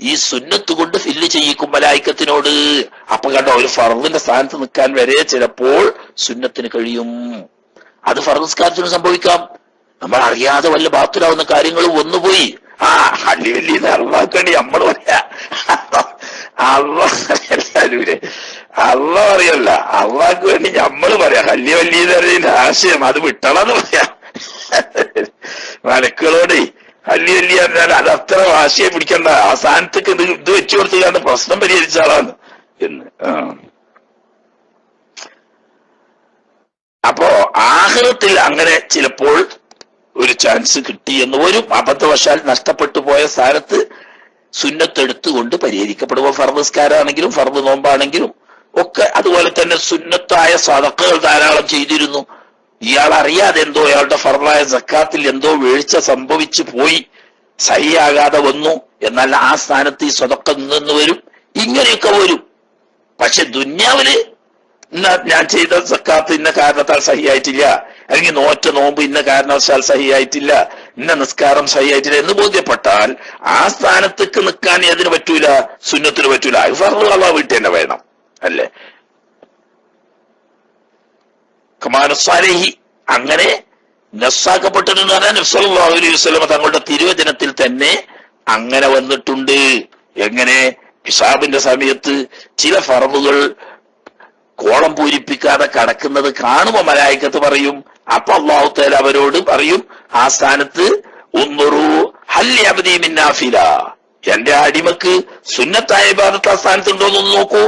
A: ഈ സുന്നത്ത് കൊണ്ട് ഫില്ല് ചെയ്യിക്കും മലായിക്കത്തിനോട്. അപ്പൊ കണ്ടോ, ഒരു ഫർളിന്റെ സ്ഥാനത്ത് നിൽക്കാൻ വരെ ചിലപ്പോൾ സുന്നത്തിന് കഴിയും. അത് ഫർസ്കാരത്തിന് സംഭവിക്കാം. നമ്മൾ അറിയാതെ വല്ല ബാത്തുലാവുന്ന കാര്യങ്ങൾ വന്നുപോയി. ഹല്ലി വല്ലി അള്ളാഹ്ക്കണ്ടി നമ്മൾ പറയാ, അള്ളാഹ് പറയല്ല, അള്ളാഹ്ക്ക് വേണ്ടി നമ്മൾ പറയാം. ഹല്ലി വല്ലി എന്നതിന്റെ ആശയം അത് വിട്ടളന്ന് പറയാം. മലക്കളോടെ ഹല്ലി വല്ലി പറഞ്ഞാൽ അത് അത്ര ആശയം പിടിക്കണ്ട, ആ സ്ഥാനത്തേക്ക് ഇത് വെച്ചു കൊടുത്തുകൊണ്ട് പ്രശ്നം പരിഹരിച്ച ആളാണ് എന്ന്. അപ്പോ ആഖിറത്തിൽ അങ്ങനെ ചിലപ്പോൾ ഒരു ചാൻസ് കിട്ടി എന്ന് വരും. അബദ്ധവശാൽ നഷ്ടപ്പെട്ടു പോയ സ്ഥാനത്ത് സുന്നത്തെടുത്തുകൊണ്ട് പരിഹരിക്കപ്പെടുമ്പോൾ ഫർദ്സ്കാരാണെങ്കിലും ഫർദ് നോമ്പാണെങ്കിലും ഒക്കെ. അതുപോലെ തന്നെ സുന്നത്തായ സദഖകൾ ധാരാളം ചെയ്തിരുന്നു. ഇയാൾ അറിയാതെ എന്തോ അയാളുടെ ഫർദായ സക്കാത്തിൽ എന്തോ വീഴ്ച സംഭവിച്ചു പോയി, സഹിയാകാതെ വന്നു. എന്നാൽ ആ സ്ഥാനത്ത് ഈ സദഖ നിന്ന് വരും. ഇങ്ങനെയൊക്കെ വരും. പക്ഷെ ദുന്യാവില് ഞാൻ ചെയ്ത സക്കാത്ത് ഇന്ന കാരണത്താൽ സഹിയായിട്ടില്ല, അല്ലെങ്കിൽ നോറ്റ നോമ്പ് ഇന്ന കാരണവശാൽ സഹിയായിട്ടില്ല, ഇന്ന നിസ്കാരം സഹിയായിട്ടില്ല എന്ന് ബോധ്യപ്പെട്ടാൽ ആ സ്ഥാനത്തേക്ക് നിൽക്കാൻ ഏതിന് പറ്റൂല? സുന്നത്തിന് പറ്റൂല. ഫർദ് അള്ളാഹ് വീട്ടിൽ തന്നെ വേണം, അല്ലേ? കമാനുസ്സാലിഹി അങ്ങനെ നസ്സാക്കപ്പെട്ടിട്ടെന്ന് പറഞ്ഞാൽ നബി സല്ലല്ലാഹു അലൈഹി വസല്ലം തങ്ങളുടെ തിരുവചനത്തിൽ തന്നെ അങ്ങനെ വന്നിട്ടുണ്ട്. എങ്ങനെ? ഹിസാബിന്റെ സമയത്ത് ചില ഫർദുകൾ കോളം പൂരിപ്പിക്കാതെ കടക്കുന്നത് കാണുമ്പോ മലായിക്കത്ത് പറയും. അപ്പൊ അല്ലാഹു തആല അവരോട് പറയും, ആ സ്ഥാനത്ത് ഉൻദുറു ഹൽ യബ്ദി മിൻ നാഫില, എന്റെ അടിമക്ക് സുന്നത്തായ ഇബാദത്ത് ആ സ്ഥാനത്തുണ്ടോന്നൊന്ന് നോക്കൂ,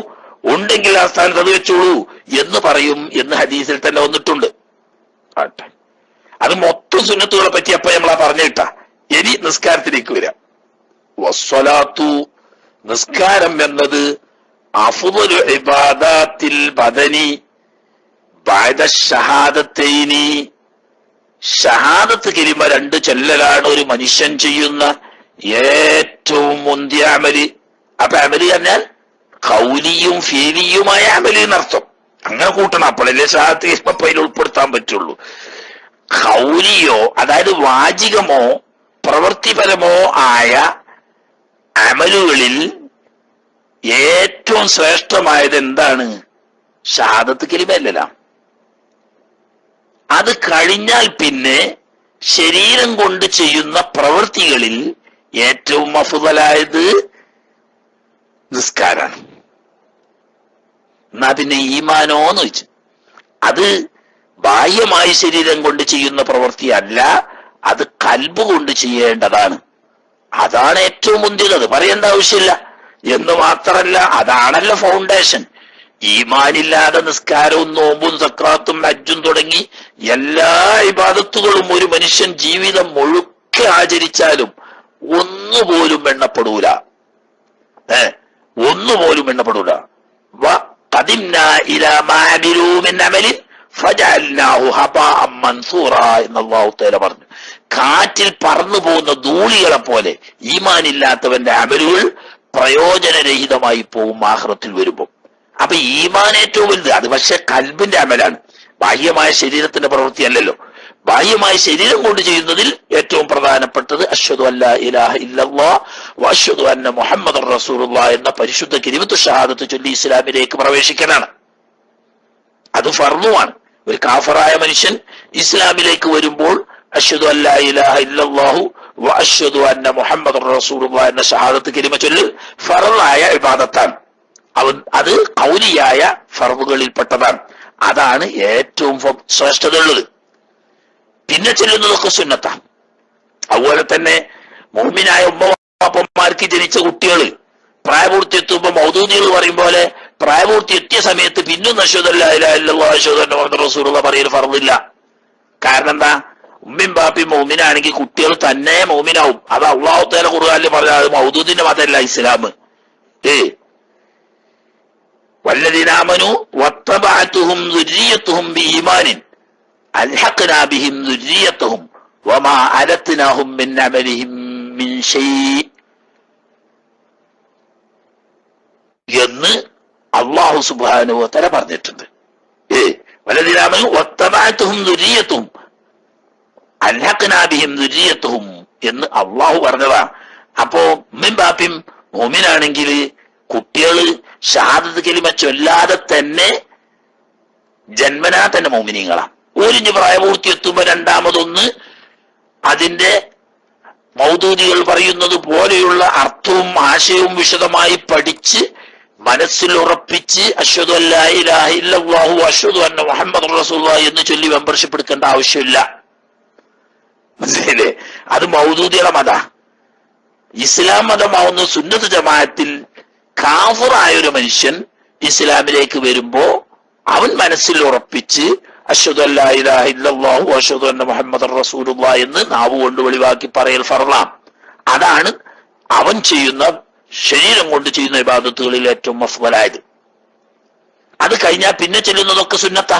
A: ഉണ്ടെങ്കിൽ ആ സ്ഥാനത്ത് അത് വെച്ചോളൂ എന്ന് പറയും എന്ന് ഹദീസിൽ തന്നെ വന്നിട്ടുണ്ട്. അത് മൊത്തം സുന്നത്തുകളെ പറ്റി അപ്പൊ നമ്മളാ പറഞ്ഞിട്ടാ. ഇനി നിസ്കാരത്തിലേക്ക് വരാം. വസ്സലാത്തു, നിസ്കാരം എന്നത് അഫ്ദലു ഇബാദാത്തിൽ ബദനി ബഅദ ഷഹാദത്തൈനി, ഷഹാദത്ത് കലിമ 2 ചൊല്ലലാണ് ഒരു മനുഷ്യൻ ചെയ്യുന്ന ഏറ്റവും മുന്തിയ അമല്. അപ്പൊ അമല് പറഞ്ഞാൽ ഖൗലിയും ഫീലിയുമായ അമല് എന്നർത്ഥം. അങ്ങനെ കൂട്ടണം, അപ്പോഴല്ലേ ഷഹാദത്ത് കലിമ അതിൽ ഉൾപ്പെടുത്താൻ പറ്റുള്ളൂ. ഖൗലിയോ അതായത് വാചികമോ പ്രവൃത്തിപരമോ ആയ അമലുകളിൽ ഏറ്റവും ശ്രേഷ്ഠമായത് എന്താണ്? ഷഹാദത്ത് കലിമയല്ല. അത് കഴിഞ്ഞാൽ പിന്നെ ശരീരം കൊണ്ട് ചെയ്യുന്ന പ്രവൃത്തികളിൽ ഏറ്റവും അഫ്ദലായത് നിസ്കാരാണ്. എന്നാ പിന്നെ ഈമാനോന്ന് വെച്ച്, അത് ബാഹ്യമായി ശരീരം കൊണ്ട് ചെയ്യുന്ന പ്രവൃത്തിയല്ല, അത് കൽബ് കൊണ്ട് ചെയ്യേണ്ടതാണ്. അതാണ് ഏറ്റവും മുന്തിയത്, പറയേണ്ട ആവശ്യമില്ല. എന്ന് മാത്രല്ല, അതാണല്ലോ ഫൗണ്ടേഷൻ. ഈമാനില്ലാതെ നിസ്കാരവും നോമ്പും സക്രാത്തും ഹജ്ജും തുടങ്ങി എല്ലാ ഇബാദത്തുകളും ഒരു മനുഷ്യൻ ജീവിതം മുഴുക്കെ ആചരിച്ചാലും ഒന്നുപോലും എണ്ണപ്പെടൂല. ഒന്നുപോലും എണ്ണപ്പെടൂല. അല്ലാഹു തആല പറഞ്ഞു, കാറ്റിൽ പറന്നു പോകുന്ന ധൂളികളെ പോലെ ഈമാനില്ലാത്തവന്റെ അമലുകൾ പ്രയോജനരഹിതമായി പോവും ആഖിറത്തിൽ വരുമ്പോൾ. അപ്പൊ ഈമാൻ ഏറ്റവും വലുത്. അത് പക്ഷെ കൽബിന്റെ അമലാണ്, ബാഹ്യമായ ശരീരത്തിന്റെ പ്രവൃത്തിയല്ലല്ലോ. ബാഹ്യമായ ശരീരം കൊണ്ട് ചെയ്യുന്നതിൽ ഏറ്റവും പ്രധാനപ്പെട്ടത് അശ്ഹദു അല്ലാ ഇലാഹ ഇല്ലല്ലാഹ് വഅശ്ഹദു അന്ന മുഹമ്മദർ റസൂലുള്ളാഹ് എന്ന പരിശുദ്ധ കലിമത്തു ഷഹാദത്ത് ചൊല്ലി ഇസ്ലാമിലേക്ക് പ്രവേശിക്കലാണ്. അത് ഫർളുമാണ്. ഒരു കാഫറായ മനുഷ്യൻ ഇസ്ലാമിലേക്ക് വരുമ്പോൾ അശ്ഹദു അല്ലാ ഇലാഹ ഇല്ലല്ലാഹു വഅശ്ഹദു അന്ന മുഹമ്മദർ റസൂലുള്ളാഹ് എന്ന ഷഹാദത്ത് കലിമ ചൊല്ലൽ ഫർളായ ഇബാദത്താണ്. അത് ഖൗലിയായ ഫർളുകളിൽപ്പെട്ടതാണ്. അതാണ് ഏറ്റവും ശ്രേഷ്ഠതയുള്ളത്. പിന്നെ ചെല്ലുന്നതൊക്കെ സുന്നത്താണ്. അതുപോലെ തന്നെ മുഅ്മിനായ ഉമ്മമാർക്ക് ജനിച്ച കുട്ടികൾ പ്രായപൂർത്തി എത്തുമ്പോ മൗദൂദികൾ പറയും പോലെ പ്രായപൂർത്തി എത്തിയ സമയത്ത് പിന്നും അശ്ഹദു അല്ലാ ഇലാഹ ഇല്ലല്ലാഹു അശ്ഹദു അന്ന മുഹമ്മദർ റസൂലുള്ളാഹ് പറയൽ ഫർളില്ല. കാരണം എന്താ? ഉമ്മിയും ബാപ്പിയും മൗമിനാണെങ്കിൽ കുട്ടികൾ തന്നെ മൗമിനാവും. അത് അല്ലാഹു തആല ഖുർആനിൽ പറഞ്ഞ അത് മൗദൂദിന്റെ മതമല്ല ഇസ്ലാം. വല്ലദീന ആമനൂ വത്തബഅതുഹും ദുർരിയ്യത്തുഹും ബിഈമാനിൻ അൽഹഖ്നാ ബിഹിം ദുർരിയ്യത്തുഹും വമാ അലത്നാഹും മിൻ അമലിഹിം മിൻ ശൈഇ എന്ന് അല്ലാഹു സുബ്ഹാനഹു വ തആല പറഞ്ഞിട്ടുണ്ട്. വല്ലദീന ആമനൂ വത്തബഅതുഹും ദുർരിയ്യത്തുഹും അൽഹഖ്നാ ബിഹിം ദുർരിയ്യത്തുഹും എന്ന് അല്ലാഹു പറഞ്ഞതാ. അപ്പോ ഉമ്മയും ബാപ്പയും മുഅ്മിനാണെങ്കിൽ കുട്ടികള് ഷഹാദത്ത് കലിമ ചൊല്ലാതെ തന്നെ ജന്മനാ തന്നെ മുഅ്മിനീങ്ങളാണ്. ഒരിഞ്ഞ് പ്രായപൂർത്തി എത്തുമ്പോ രണ്ടാമതൊന്ന് അതിന്റെ മൗദൂദികൾ പറയുന്നത് പോലെയുള്ള അർത്ഥവും ആശയവും വിശദമായി പഠിച്ച് മനസ്സിൽ ഉറപ്പിച്ച് അശ്ഹദു അല്ലാ ഇലാഹ ഇല്ലല്ലാഹു അശ്ഹദു അന്ന മുഹമ്മദർ റസൂലുള്ളാഹി എന്ന് ചൊല്ലി മെമ്പർഷിപ്പ് എടുക്കേണ്ട ആവശ്യമില്ല. മനസ്സിലെ? അത് മൗദൂദിയുടെ മത. ഇസ്ലാം മതമാവുന്ന സുന്നത്ത് ജമാഅത്തിൽ കാഫിറായ ഒരു മനുഷ്യൻ ഇസ്ലാമിലേക്ക് വരുമ്പോ അവൻ മനസ്സിൽ ഉറപ്പിച്ച് അശ്ഹദു അല്ലാ ഇലാഹ ഇല്ലല്ലാഹു അശ്ഹദു അന്ന മുഹമ്മദർ റസൂലുള്ളാഹി എന്ന് നാവ് കൊണ്ട് വെളിവാക്കി പറയൽ ഫർളാം. അതാണ് അവൻ ചെയ്യുന്ന ശരീരം കൊണ്ട് ചെയ്യുന്ന ഇബാദത്തുകളിൽ ഏറ്റവും അഫ്ളലായത്. അത് കഴിഞ്ഞാൽ പിന്നെ ചെല്ലുന്നതൊക്കെ സുന്നത്താ.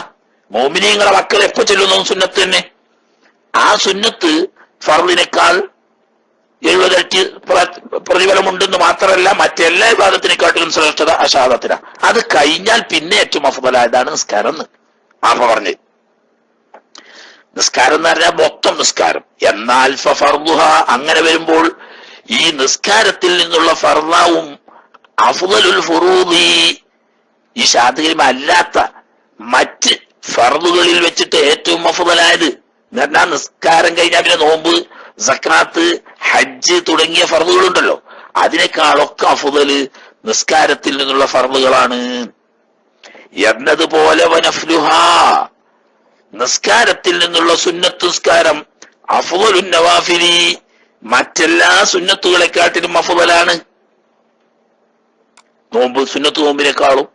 A: മുഅ്മിനീങ്ങളെ മക്കൾ എപ്പോ ചെല്ലുന്നതും സുന്നത്ത് തന്നെ. ആ സുന്നത്ത് ഫർളിനേക്കാൾ 70 ഇരട്ടി പ്രതിഫലമുണ്ടെന്ന് മാത്രമല്ല മറ്റെല്ലാ ഇബാദത്തിനെക്കാട്ടിലും ശ്രേഷ്ഠത അഷഹാദത്തിനാ. അത് കഴിഞ്ഞാൽ പിന്നെ ഏറ്റവും അഫ്ളലായതാണ് നിസ്കാരം എന്ന് ആപ്പ പറഞ്ഞു. നിസ്കാരം എന്ന് പറഞ്ഞാൽ മൊത്തം നിസ്കാരം. എന്നാൽ ഫർളുഹ അങ്ങനെ വരുമ്പോൾ ഈ നിസ്കാരത്തിൽ നിന്നുള്ള ഫർളാവും അഫ്ളലുൽ ഫുറൂദി ഈ ഷഹാദത്ത് അല്ലാത്ത മറ്റ് ഫർളുകളിൽ വെച്ചിട്ട് ഏറ്റവും അഫ്ളലായത് എന്ന് പറഞ്ഞാൽ നിസ്കാരം കഴിഞ്ഞാൽ പിന്നെ നോമ്പ്, സക്കാത്ത്, ഹജ്ജ് തുടങ്ങിയ ഫർളുകളുണ്ടല്ലോ, അതിനേക്കാളൊക്കെ അഫ്ളല് നിസ്കാരത്തിൽ നിന്നുള്ള ഫർളുകളാണ് എന്നതുപോലെ വനഫ്ലുഹാ നിസ്കാരത്തിൽ നിന്നുള്ള സുന്നത്ത് നിസ്കാരം അഫ്ളലുൻ നവാഫിലി മറ്റെല്ലാ സുന്നത്തുകളെക്കാട്ടിലും അഫ്ളലാണ്. നോമ്പ് സുന്നത്ത് നോമ്പിനേക്കാളും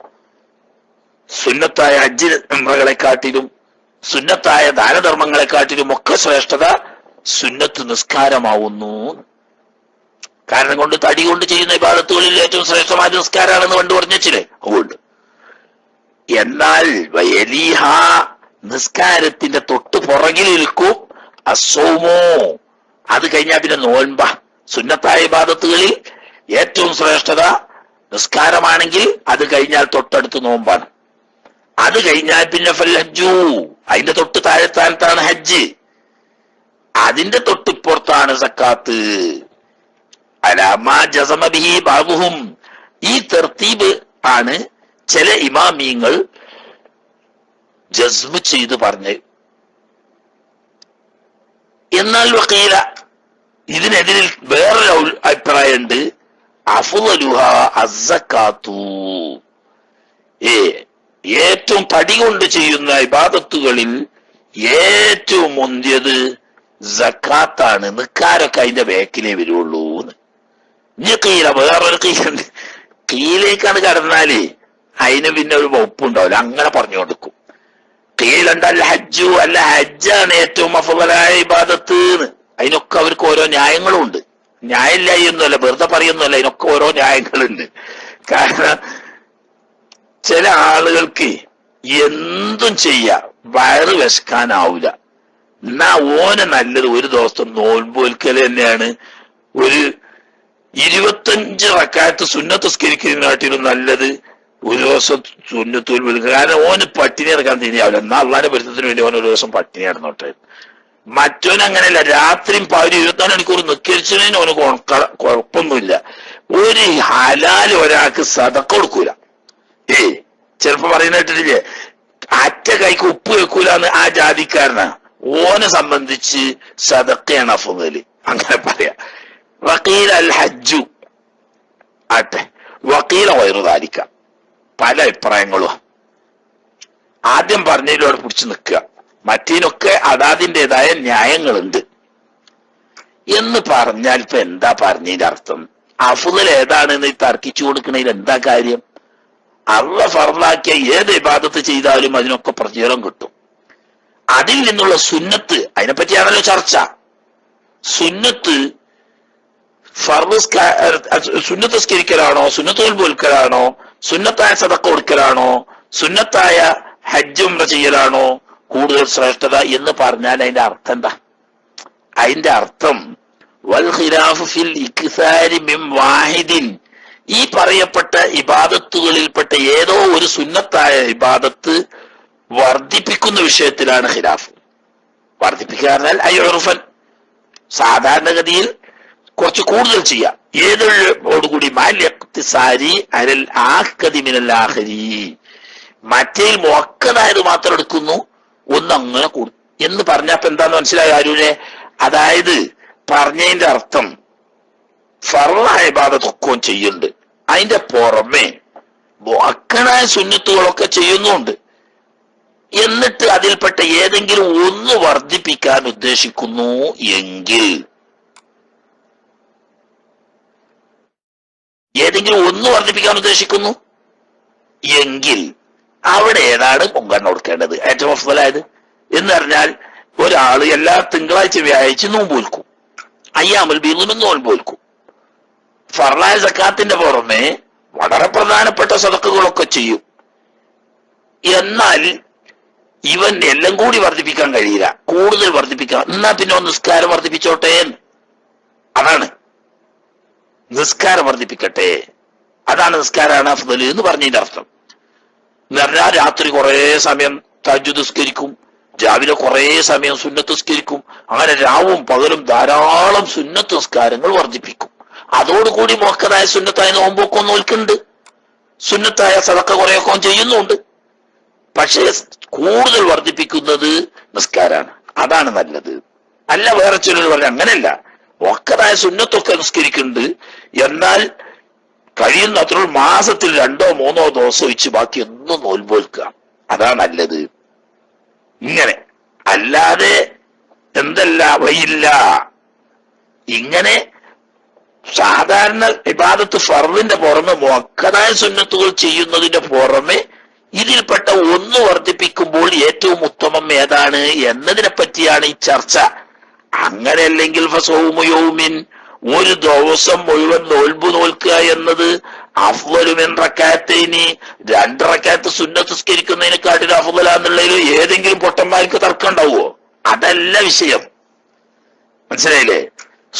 A: സുന്നത്തായ ഹജ്ജ് ഉംറകളെക്കാട്ടിലും സുന്നത്തായ ദാനധർമ്മങ്ങളെക്കാട്ടിലും ഒക്കെ ശ്രേഷ്ഠത സുന്നത്ത് നിസ്കാരമാവുന്നു. കാരണം കൊണ്ട് തടി കൊണ്ട് ചെയ്യുന്ന ഇബാദത്തുകളിൽ ഏറ്റവും ശ്രേഷ്ഠമായ നിസ്കാരമാണെന്ന് പണ്ട് പറഞ്ഞില്ലേ? അതുകൊണ്ട് എന്നാൽ വയലീഹ നിസ്കാരത്തിന്റെ തൊട്ട് പുറകിൽ നിൽക്കും അസ്സൗമോ അത് കഴിഞ്ഞാൽ പിന്നെ നോൻപ. സുന്നത്തായ ഇബാദത്തുകളിൽ ഏറ്റവും ശ്രേഷ്ഠത നിസ്കാരമാണെങ്കിൽ അത് കഴിഞ്ഞാൽ തൊട്ടടുത്ത് നോമ്പാണ്. അത് കഴിഞ്ഞാൽ പിന്നെ ഫൽ ഹജ്ജു അതിന്റെ തൊട്ട് താഴെ സ്ഥാനത്താണ് ഹജ്ജ്. അതിന്റെ തൊട്ടിപ്പുറത്താണ് സക്കാത്ത്. അലാമാ ജസമ ബിഹി ബാബുഹും ഈ തർത്തീബ് ആണ് ചില ഇമാമിയങ്ങൾ ജസ്മ് ചെയ്ത് പറഞ്ഞ്. എന്നാൽ വഖീല ഇതിനെതിരിൽ വേറൊരു അഭിപ്രായമുണ്ട്. അഫ്ളലുഹ അസ്സക്കാത്തു ഏറ്റവും തടി കൊണ്ട് ചെയ്യുന്ന ഇബാദത്തുകളിൽ ഏറ്റവും മുന്തിയത് സക്കാത്താണ്. നിക്കാരൊക്കെ അതിന്റെ ബാക്കിലേ വരുള്ളൂ. ഇനി കീല വേറൊരു കീലുണ്ട്. കീലേക്കാണ് കടന്നാല് അതിന് പിന്നെ ഒരു വകുപ്പുണ്ടാവില്ല, അങ്ങനെ പറഞ്ഞു കൊടുക്കും. ഖീലണ്ടൽ ഹജ്ജു, അല്ല ഹജ്ജാണ് ഏറ്റവും അഫ്ളലായ ഇബാദത്ത്. അതിനൊക്കെ അവർക്ക് ഓരോ ന്യായങ്ങളും ഉണ്ട്. ന്യായമില്ലായൊന്നുമല്ല, വെറുതെ പറയുന്നല്ല, അതിനൊക്കെ ഓരോ ന്യായങ്ങളുണ്ട്. കാരണം ചില ആളുകൾക്ക് എന്തും ചെയ്യാം, വയറ് വിശക്കാനാവൂല. എന്നാ ഓന് നല്ലത് ഒരു ദിവസം നോൽമ്പ് വെൽക്കൽ തന്നെയാണ്. ഒരു 25 റക്അത്ത് സുന്നത്ത് നിസ്കരിക്കുന്നതിനാട്ടിലും നല്ലത് ഒരു ദിവസം സുന്നത്ത് വെൽക്കൽ. കാരണം ഓന് പട്ടിണി ഇറക്കാൻ തിരിയാവില്ല. എന്നാ അള്ളാന്റെ പൊരുത്തത്തിന് വേണ്ടി ഓൻ ഒരു ദിവസം പട്ടിണി ഇടന്നോട്ടെ. മറ്റോൻ അങ്ങനെയല്ല, രാത്രിയും പകലും 24 മണിക്കൂർ നിസ്കരിച്ചതിന് ഓന് കുഴപ്പമൊന്നുമില്ല. ഒരു ഹലാൽ ഒരാൾക്ക് സദഖ കൊടുക്കൂല. ചിലപ്പോ പറയുന്ന കേട്ടിട്ടില്ലേ, അറ്റ കൈക്ക് ഉപ്പ് വെക്കൂലെന്ന് ആ ജാതിക്കാരനാ. ഓനെ സംബന്ധിച്ച് സദഖയാണ് അഫ്ളല്, അങ്ങനെ പറയാ. വഖീല അൽ ഹജ്ജു ആട്ടെ, വഖീല ഗൈറു ദാലിക, പല അഭിപ്രായങ്ങളും. ആദ്യം പറഞ്ഞതിലൂടെ പിടിച്ചു നിൽക്കുക, മറ്റേനൊക്കെ അതാതിൻ്റെതായ ന്യായങ്ങളുണ്ട് എന്ന് പറഞ്ഞാൽ ഇപ്പൊ എന്താ പറഞ്ഞതിന്റെ അർത്ഥം? അഫ്ളൽ ഏതാണെന്ന് തർക്കിച്ചു കൊടുക്കണതിൽ എന്താ കാര്യം? അള്ളാഹ് ഫർളാക്കിയ ഏത് ഇബാദത്ത് ചെയ്താലും അതിനൊക്കെ പ്രതിഫലം കിട്ടും. അതിൽ നിന്നുള്ള സുന്നത്ത്, അതിനെപ്പറ്റിയാണല്ലോ ചർച്ച. സുന്നത്ത് സുന്നത്ത് സ്കരിക്കലാണോ, സുന്നത്ത് നോൽക്കലാണോ, സുന്നത്തായ സദഖ കൊടുക്കലാണോ, സുന്നത്തായ ഹജ്ജ് ഉംറ ചെയ്യലാണോ കൂടുതൽ ശ്രേഷ്ഠത എന്ന് പറഞ്ഞാൽ അതിന്റെ അർത്ഥം എന്താ? അതിന്റെ അർത്ഥം വൽ ഖിലാഫു ഫിൽ ഇക്സാരി മിൻ വാഹിദിൻ, ഈ പറയപ്പെട്ട ഇബാദത്തുകളിൽപ്പെട്ട ഏതോ ഒരു സുന്നത്തായ ഇബാദത്ത് വർദ്ധിപ്പിക്കുന്ന വിഷയത്തിലാണ് ഖിലാഫ്. വർദ്ധിപ്പിക്കുക പറഞ്ഞാൽ അയ്യുറുഫൻ, സാധാരണഗതിയിൽ കുറച്ച് കൂടുതൽ ചെയ്യാം. ഏതോടുകൂടി മാലിഖ്തിസാരി അലൽ ആഖദി മിനൽ ആഖരി, മറ്റേ മുഅക്കദായത് മാത്രം എടുക്കുന്നു, ഒന്നങ്ങനെ കൂടും എന്ന് പറഞ്ഞപ്പോ എന്താന്ന് മനസ്സിലായ ആരൂരെ? അതായത് പറഞ്ഞതിന്റെ അർത്ഥം ഫർളായ ഇബാദത്തൊക്കെ ചെയ്യുന്നുണ്ട്, അതിന്റെ പുറമെ മുഅക്കദായ സുന്നത്തുകളൊക്കെ ചെയ്യുന്നുണ്ട്. എന്നിട്ട് അതിൽപ്പെട്ട ഏതെങ്കിലും ഒന്ന് വർദ്ധിപ്പിക്കാൻ ഉദ്ദേശിക്കുന്നു എങ്കിൽ, ഏതെങ്കിലും ഒന്ന് വർദ്ധിപ്പിക്കാൻ ഉദ്ദേശിക്കുന്നു എങ്കിൽ അവിടെ ഏതാണ് മുൻഗണന കൊടുക്കേണ്ടത്, ഏറ്റവും അഫ്ളലായത് എന്ന് പറഞ്ഞാൽ? ഒരാള് എല്ലാ തിങ്കളാഴ്ച വ്യാഴാഴ്ച നോമ്പ് നോൽക്കും, അയ്യാമുൽ ബീദിനും നോമ്പ് നോൽക്കും. ഫർളായ സക്കാത്തിന്റെ പുറമെ വളരെ പ്രധാനപ്പെട്ട സദഖകളൊക്കെ ചെയ്യും. എന്നാൽ ഇവൻ എല്ലാം കൂടി വർദ്ധിപ്പിക്കാൻ കഴിയില്ല, കൂടുതൽ വർദ്ധിപ്പിക്കാൻ. എന്നാ പിന്നെ നിസ്കാരം വർദ്ധിപ്പിച്ചോട്ടെ, അതാണ് നിസ്കാരം വർദ്ധിപ്പിക്കട്ടെ, അതാണ് നിസ്കാരാണ് അഫ്ളൽ എന്ന് പറഞ്ഞതിന്റെ അർത്ഥം. എന്ന് പറഞ്ഞാൽ രാത്രി കുറെ സമയം തഹജ്ജുദ് നിസ്കരിക്കും, രാവിലെ കുറെ സമയം സുന്നത്ത് നിസ്കരിക്കും, അങ്ങനെ രാവും പകലും ധാരാളം സുന്നത്ത് നിസ്കാരങ്ങൾ വർദ്ധിപ്പിക്കും. അതോടുകൂടി മുഅക്കദായ സുന്നത്തായ നോമ്പൊക്കെ നോൽക്കുന്നുണ്ട്, സുന്നത്തായ സദഖ കുറെയൊക്കെ ചെയ്യുന്നുണ്ട്. പക്ഷേ കൂടുതൽ വർദ്ധിപ്പിക്കുന്നത് നിസ്കാരാണ്, അതാണ് നല്ലത്. അല്ല വേറെ ചിലർ പറഞ്ഞ അങ്ങനെയല്ല, മുഅക്കദായ സുന്നത്തൊക്കെ നിസ്കരിക്കുന്നുണ്ട്, എന്നാൽ കഴിയുന്ന അത്ര മാസത്തിൽ 2 or 3 ദിവസം വെച്ച് ബാക്കി ഒന്നും നോൽമ്പ് നോൽക്കുക, അതാ നല്ലത്. ഇങ്ങനെ അല്ലാതെ എന്തല്ല വഴിയില്ല. ഇങ്ങനെ സാധാരണ ഇബാദത്ത് ഫർളിന്റെ പുറമെ മുഅക്കദായ സുന്നത്തുകൾ ചെയ്യുന്നതിന്റെ പുറമെ ഇതിൽപ്പെട്ട ഒന്ന് വർദ്ധിപ്പിക്കുമ്പോൾ ഏറ്റവും ഉത്തമം ഏതാണ് എന്നതിനെ പറ്റിയാണ് ഈ ചർച്ച. അങ്ങനെയല്ലെങ്കിൽ ഫസൗമു യൗമിൻ, ഒരു ദിവസം മുഴുവൻ നോൽബ് നോൽക്കുക എന്നത് അഫ്ളലു മിൻ റക്അത്തൈനി, 2 റക്അത്ത് സുന്നത്ത് നിസ്കരിക്കുന്നതിനെക്കാട്ടിൽ അഫ്ളലാന്നുള്ളതിൽ ഏതെങ്കിലും പൊട്ടന്മാർക്ക് തർക്കം ഉണ്ടാവുമോ? അതല്ല വിഷയം, മനസ്സിലായില്ലേ?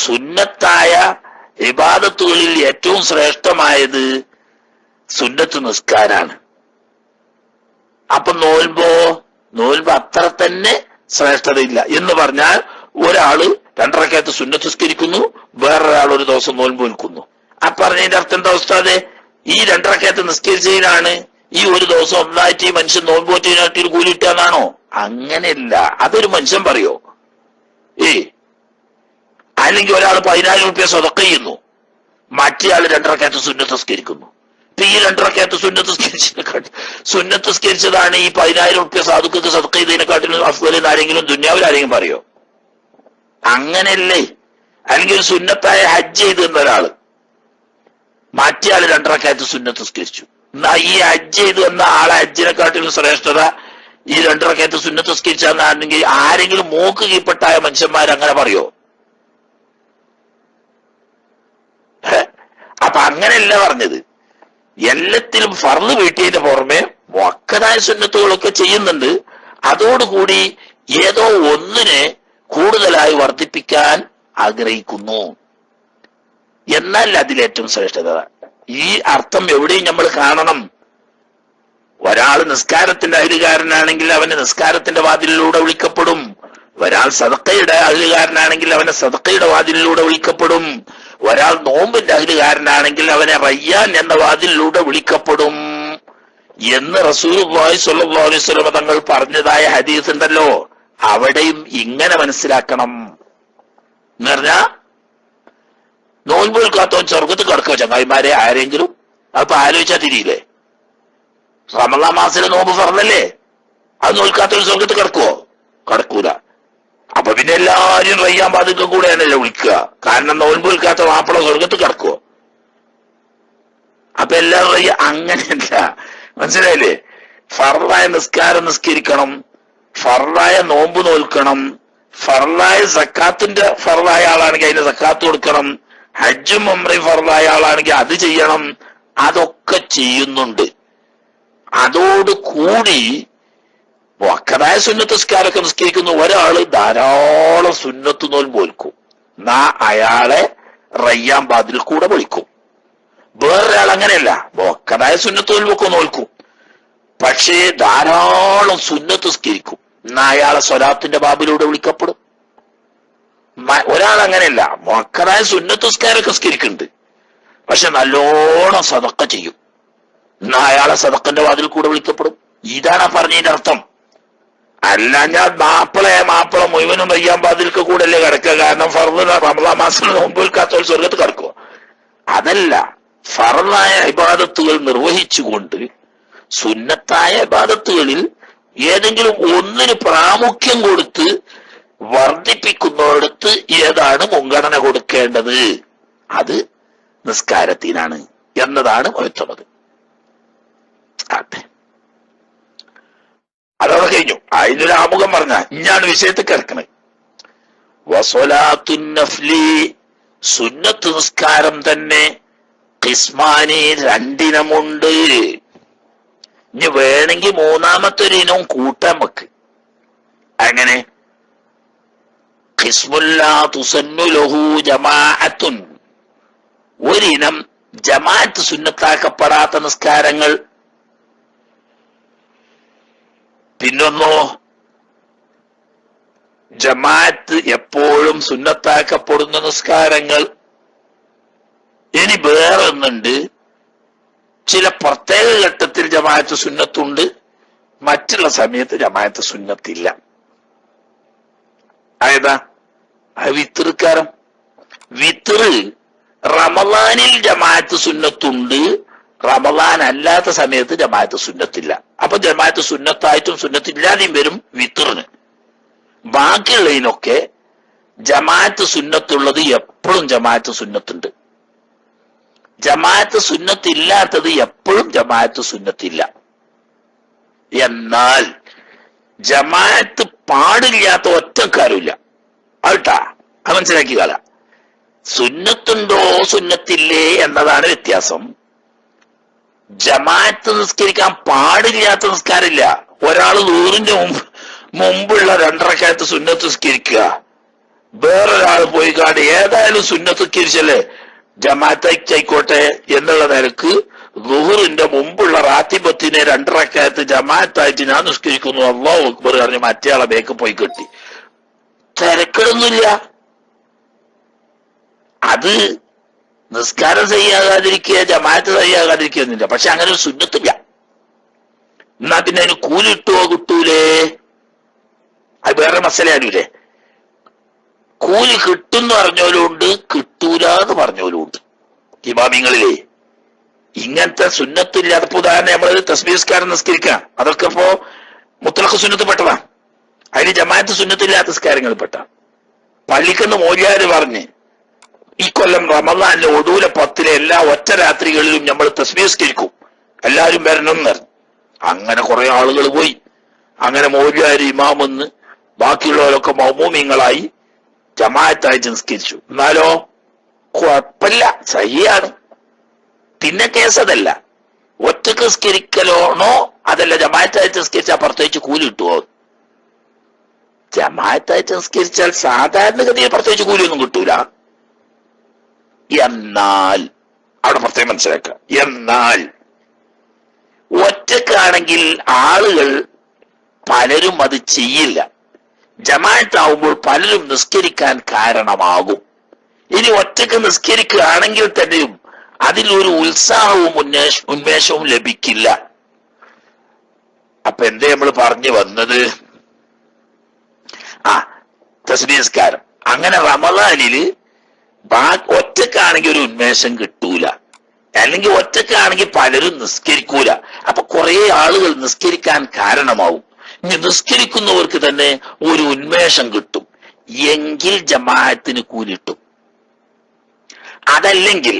A: സുന്നത്തായ ഇബാദത്തുകളിൽ ഏറ്റവും ശ്രേഷ്ഠമായത് സുന്നത്ത് നിസ്കാരാണ്. അപ്പൊ നോൽബ് അത്ര തന്നെ ശ്രേഷ്ഠതയില്ല എന്ന് പറഞ്ഞാൽ, ഒരാള് 2 റക്അത്ത് സുന്നത്ത് നിസ്കരിക്കുന്നു, വേറൊരാൾ ഒരു ദിവസം നോൽമ്പ് നിൽക്കുന്നു. ആ പറഞ്ഞതിന്റെ അർത്ഥം എന്താ ഉസ്താദേ? ഈ 2 റക്അത്ത് നിസ്കരിച്ചതിനാണ് ഈ ഒരു ദിവസം ഒന്നായിട്ട് ഈ മനുഷ്യൻ നോൽമ്പ് പോറ്റതിനായിട്ട് കൂലി കിട്ടാന്നാണോ? അങ്ങനെയല്ല, അതൊരു മനുഷ്യൻ പറയോ? അല്ലെങ്കിൽ ഒരാൾ 10,000 രൂപ സദഖ ചെയ്യുന്നു, മറ്റേ ആള് 2 റക്അത്ത് സുന്നത്ത് നിസ്കരിക്കുന്നു. ഇപ്പൊ ഈ 2 റക്അത്ത് സുന്നത്ത് നിസ്കരിച്ചതാണ് ഈ 10,000 രൂപ സാധുക്കൾക്ക് സദഖ ചെയ്തതിനെക്കാട്ടിലും അഫ്ളൽ എന്ന് ആരെങ്കിലും ദുനിയാവിൽ ആരെങ്കിലും പറയോ? അങ്ങനെയല്ലേ? അല്ലെങ്കിൽ സുന്നത്തായ ഹജ്ജ് ചെയ്ത് ഒരാള്, മറ്റേ ആള് 2 റക്അത്ത് സുന്നത്ത് നിസ്കരിച്ചു, എന്നാ ഈ ഹജ്ജ് ചെയ്ത് വന്ന ആളെ ഹജ്ജിനെക്കാട്ടിലും ശ്രേഷ്ഠത ഈ 2 റക്അത്ത് സുന്നത്ത് നിസ്കരിച്ചാണെങ്കിൽ ആരെങ്കിലും മൂക്ക് കീഴ്പ്പെട്ടായ മനുഷ്യന്മാർ അങ്ങനെ പറയോ? അപ്പൊ അങ്ങനെയല്ല പറഞ്ഞത്. എല്ലാത്തിലും ഫർള് വീട്ടിയതിന്റെ പുറമെ മുഅക്കദായ സുന്നത്തുകളൊക്കെ ചെയ്യുന്നുണ്ട്. അതോടുകൂടി ഏതോ ഒന്നിനെ കൂടുതലായി വർദ്ധിപ്പിക്കാൻ ആഗ്രഹിക്കുന്നു എന്നാൽ അതിലേറ്റവും ശ്രേഷ്ഠത. ഈ അർത്ഥം എവിടെയും നമ്മൾ കാണണം. ഒരാൾ നിസ്കാരത്തിന്റെ അഹ്ലുകാരനാണെങ്കിൽ അവന് നിസ്കാരത്തിന്റെ വാതിലിലൂടെ വിളിക്കപ്പെടും. ഒരാൾ സദഖയുടെ അഹ്ലുകാരനാണെങ്കിൽ അവനെ സദഖയുടെ വാതിലിലൂടെ വിളിക്കപ്പെടും. ഒരാൾ നോമ്പിന്റെ അഹ്ലുകാരനാണെങ്കിൽ അവനെ റയ്യാൻ എന്ന വാതിലിലൂടെ വിളിക്കപ്പെടും എന്ന് റസൂലുള്ളാഹി സ്വല്ലല്ലാഹു അലൈഹി വസല്ലം തങ്ങൾ പറഞ്ഞതായ ഹദീസ് ഉണ്ടല്ലോ. അവിടെയും ഇങ്ങനെ മനസ്സിലാക്കണം എന്ന് പറഞ്ഞാ, നോമ്പ് നിൽക്കാത്തവൻ സ്വർഗത്ത് കിടക്കോ ചങ്ങായിമാരെ ആരെങ്കിലും? അപ്പൊ ആലോചിച്ചാ തിരിയില്ലേ? റമളാൻ മാസത്തിലെ നോമ്പ് ഫർളല്ലേ? അത് നോൽക്കാത്തവൻ സ്വർഗത്ത് കിടക്കുവോ? കിടക്കൂല. അപ്പൊ പിന്നെ എല്ലാരും റയ്യാൻ ബാധിക്ക കൂടെയാണല്ലോ വിളിക്കുക. കാരണം നോമ്പ് നിൽക്കാത്ത മാപ്പിള സ്വർഗത്ത് കിടക്കുവോ? അപ്പൊ എല്ലാവരും റയ്യ അങ്ങനെയല്ല, മനസ്സിലായില്ലേ? ഫർളായ നിസ്കാരം നിസ്കരിക്കണം, ഫർളായ നോമ്പ് നോൽക്കണം, ഫർളായ സക്കാത്തിന്റെ ഫർളായ ആളാണെങ്കിൽ അതിന് സക്കാത്ത് കൊടുക്കണം, ഹജ്ജും ഉംറയും ഫർളായ ആളാണെങ്കിൽ അത് ചെയ്യണം. അതൊക്കെ ചെയ്യുന്നുണ്ട്. അതോട് കൂടി മുഅക്കദായ സുന്നത്ത് നിസ്കാരമൊക്കെ നിസ്കരിക്കുന്ന ഒരാള് ധാരാളം സുന്നത്ത് നോൽമ്പ് നോൽക്കും. എന്നാ അയാളെ റയ്യാൻ ബാതിൽ കൂടെ വിളിക്കും. വേറൊരാൾ അങ്ങനെയല്ല, മുഅക്കദായ സുന്നത്ത് നോൽമ്പൊക്കെ നോൽക്കും, പക്ഷേ ധാരാളം സുന്നത്ത് നിസ്കരിക്കും. എന്നാ അയാളെ സ്വലാത്തിന്റെ ബാബിലൂടെ വിളിക്കപ്പെടും. ഒരാൾ അങ്ങനെയല്ല, മുഅക്കദായ സുന്നത്ത് നിസ്കാരമൊക്കെ നിസ്കരിക്കുന്നുണ്ട്, പക്ഷെ നല്ലോണം സദഖ ചെയ്യും. എന്നാ അയാളെ സദഖന്റെ വാതിൽ കൂടെ വിളിക്കപ്പെടും. ഇതാണ് പറഞ്ഞതിന്റെ അർത്ഥം. അല്ല ഞാൻ മാപ്പിള മുഴുവനും റയ്യാൻ ബാതിൽക്ക് കൂടല്ലേ കിടക്കുക. കാരണം ഫർള് റമളാൻ മാസം നോമ്പ് നിൽക്കാത്തവർ സ്വർഗത്ത് കിടക്കുക. അതല്ല, ഫർളായ ഇബാദത്തുകൾ നിർവഹിച്ചുകൊണ്ട് സുന്നത്തായ ഇബാദത്തുകളിൽ ഏതെങ്കിലും ഒന്നിന് പ്രാമുഖ്യം കൊടുത്ത് വർദ്ധിപ്പിക്കുന്നിടത്ത് ഏതാണ് മുൻഗണന കൊടുക്കേണ്ടത്? അത് നിസ്കാരത്തിനാണ് എന്നതാണ് മുഴത്തുള്ളത്. അതവിടെ കഴിഞ്ഞു. അതിനൊരു ആമുഖം പറഞ്ഞ ഇഞ്ഞാണ് വിഷയത്തിൽ കിടക്കണത്. വസ്വലാത്തുൻ നഫ്ലി, സുന്നത്ത് നിസ്കാരം തന്നെ ഖിസ്മാനി, 2 ഇനമുണ്ട്. ഇനി വേണമെങ്കിൽ 3ാമത്തെ ഒരു ഇനവും കൂട്ടാൻ വെക്ക്. അങ്ങനെ ഖിസ്മുല്ലാ തുസന്നു ലഹു ജമാഅത്തുൻ, ഒരിനം ജമാഅത്ത് സുന്നത്താക്കപ്പെടാത്ത നിസ്കാരങ്ങൾ. പിന്നൊന്നോ ജമാഅത്ത് എപ്പോഴും സുന്നത്താക്കപ്പെടുന്ന നിസ്കാരങ്ങൾ. ഇനി വേറൊന്നുണ്ട്, ചില പ്രത്യേക ഘട്ടത്തിൽ ജമാഅത്ത് സുന്നത്തുണ്ട്, മറ്റുള്ള സമയത്ത് ജമാഅത്ത് സുന്നത്തില്ല. ആയതാ വിത്റുകാരം. വിത്റ് റമളാനിൽ ജമാഅത്ത് സുന്നത്തുണ്ട്, റമളാൻ അല്ലാത്ത സമയത്ത് ജമാഅത്ത് സുന്നത്തില്ല. അപ്പൊ ജമാഅത്ത് സുന്നത്തായിട്ടും സുന്നത്തില്ലാതെയും വരും വിത്റിന്. ബാക്കിയുള്ളതിനൊക്കെ ജമാഅത്ത് സുന്നത്തുള്ളത് എപ്പോഴും ജമാഅത്ത് സുന്നത്തുണ്ട്, ജമാഅത്ത് സുന്നത്തില്ലാത്തത് എപ്പോഴും ജമാഅത്ത് സുന്നത്തില്ല. എന്നാൽ ജമാഅത്ത് പാടില്ലാത്ത ഒറ്റക്കാരുമില്ല. അട്ടാ അത് മനസ്സിലാക്കി കാല. സുന്നത്തുണ്ടോ സുന്നത്തില്ലേ എന്നതാണ് വ്യത്യാസം. ജമാഅത്ത് നിസ്കരിക്കാൻ പാടില്ലാത്ത നിസ്കാരമില്ല. ഒരാൾ ദൂറിന്റെ മുമ്പുള്ള 2 റക്അത്ത് സുന്നത്ത് നിസ്കരിക്കുക, വേറൊരാൾ പോയി കാട് ഏതായാലും സുന്നത്ത് നിസ്കരിച്ചല്ലേ ജമാഅത്തായിക്കോട്ടെ എന്നുള്ള നിലക്ക് ളുഹറിന്റെ മുമ്പുള്ള റാത്തിബത്തിനെ 2 റക്അത്ത് ജമാഅത്തായിട്ട് ഞാൻ നിസ്കരിക്കുന്നു, അല്ലാഹു അക്ബർ പറഞ്ഞ് മറ്റേയാളെ ബേക്ക് പോയി കെട്ടി. തിരക്കിടൊന്നുമില്ല. അത് നിസ്കാരം ചെയ്യാകാതിരിക്കുക, ജമാഅത്ത് ചെയ്യാകാതിരിക്കുന്നില്ല. പക്ഷെ അങ്ങനെ ഒരു സുന്നത്തില്ല. എന്നാ പിന്നെ അതിന് കൂലി കിട്ടുവോ കിട്ടൂലേ? അത് വേറെ മസലയാണില്ലേ. കൂലി കിട്ടും എന്ന് പറഞ്ഞവരും ഉണ്ട്, കിട്ടൂല എന്ന് പറഞ്ഞവരും ഉണ്ട് ഇമാമിങ്ങളിലേ. ഇങ്ങനത്തെ സുന്നത്തില്ലാത്ത ഉദാഹരണം നമ്മള് തസ്ബീഹ്സ്കാരം നിസ്കരിക്കാം, അതൊക്കെ ഇപ്പോ മുത്തലഖ് സുന്നത്ത് പെട്ടതാ. അതിന് ജമാഅത്ത് സുന്നത്തില്ലാത്ത നിസ്കാരങ്ങൾ പെട്ട. പള്ളിക്കെന്ന് മോലിയാര് പറഞ്ഞ് ഈ കൊല്ലം റമളാനിലെ ഒടൂല 10 എല്ലാ ഒറ്റ രാത്രികളിലും നമ്മൾ തസ്ബീഹ്സ്കരിക്കും, എല്ലാരും വരണം എന്ന് പറഞ്ഞു. അങ്ങനെ കുറെ ആളുകൾ പോയി. അങ്ങനെ മൗലിയാര് ഇമാമെന്ന് ബാക്കിയുള്ളവരൊക്കെ മൗമൂമിങ്ങളായി ജമാഅത്തായിട്ട് നിസ്കരിച്ചു. എന്നാലോ കുഴപ്പമില്ല, സഹിയാണ്. പിന്നെ കേസതല്ല ഒറ്റക്ക് നിസ്കരിക്കലാണോ അതല്ല ജമാഅത്തായിട്ട് നിസ്കരിച്ചാൽ പ്രത്യേകിച്ച് കൂലി കിട്ടുമോ? ജമാഅത്തായിട്ട് നിസ്കരിച്ചാൽ സാധാരണഗതിയിൽ പ്രത്യേകിച്ച് കൂലിയൊന്നും കിട്ടൂല. എന്നാൽ അവിടെ പ്രത്യേകം മനസ്സിലാക്കുക, എന്നാൽ ഒറ്റക്കാണെങ്കിൽ ആളുകൾ പലരും അത് ചെയ്യില്ല. ജമാഅത്താവുമ്പോൾ പലരും നിസ്കരിക്കാൻ കാരണമാകും. ഇനി ഒറ്റക്ക് നിസ്കരിക്കുകയാണെങ്കിൽ തന്നെയും അതിലൊരു ഉത്സാഹവും ഉന്മേഷവും ലഭിക്കില്ല. അപ്പൊ എന്തേ നമ്മൾ പറഞ്ഞു വന്നത്? തസ്ബീഹ് നിസ്കാരം. അങ്ങനെ റമളാനില് ഒറ്റക്കാണെങ്കിൽ ഒരു ഉന്മേഷം കിട്ടൂല, അല്ലെങ്കിൽ ഒറ്റക്കാണെങ്കിൽ പലരും നിസ്കരിക്കൂല. അപ്പൊ കുറെ ആളുകൾ നിസ്കരിക്കാൻ കാരണമാവും. ഇനി നിസ്കരിക്കുന്നവർക്ക് തന്നെ ഒരു ഉന്മേഷം കിട്ടും എങ്കിൽ ജമാഅത്തിന് കൂലിട്ടും. അതല്ലെങ്കിൽ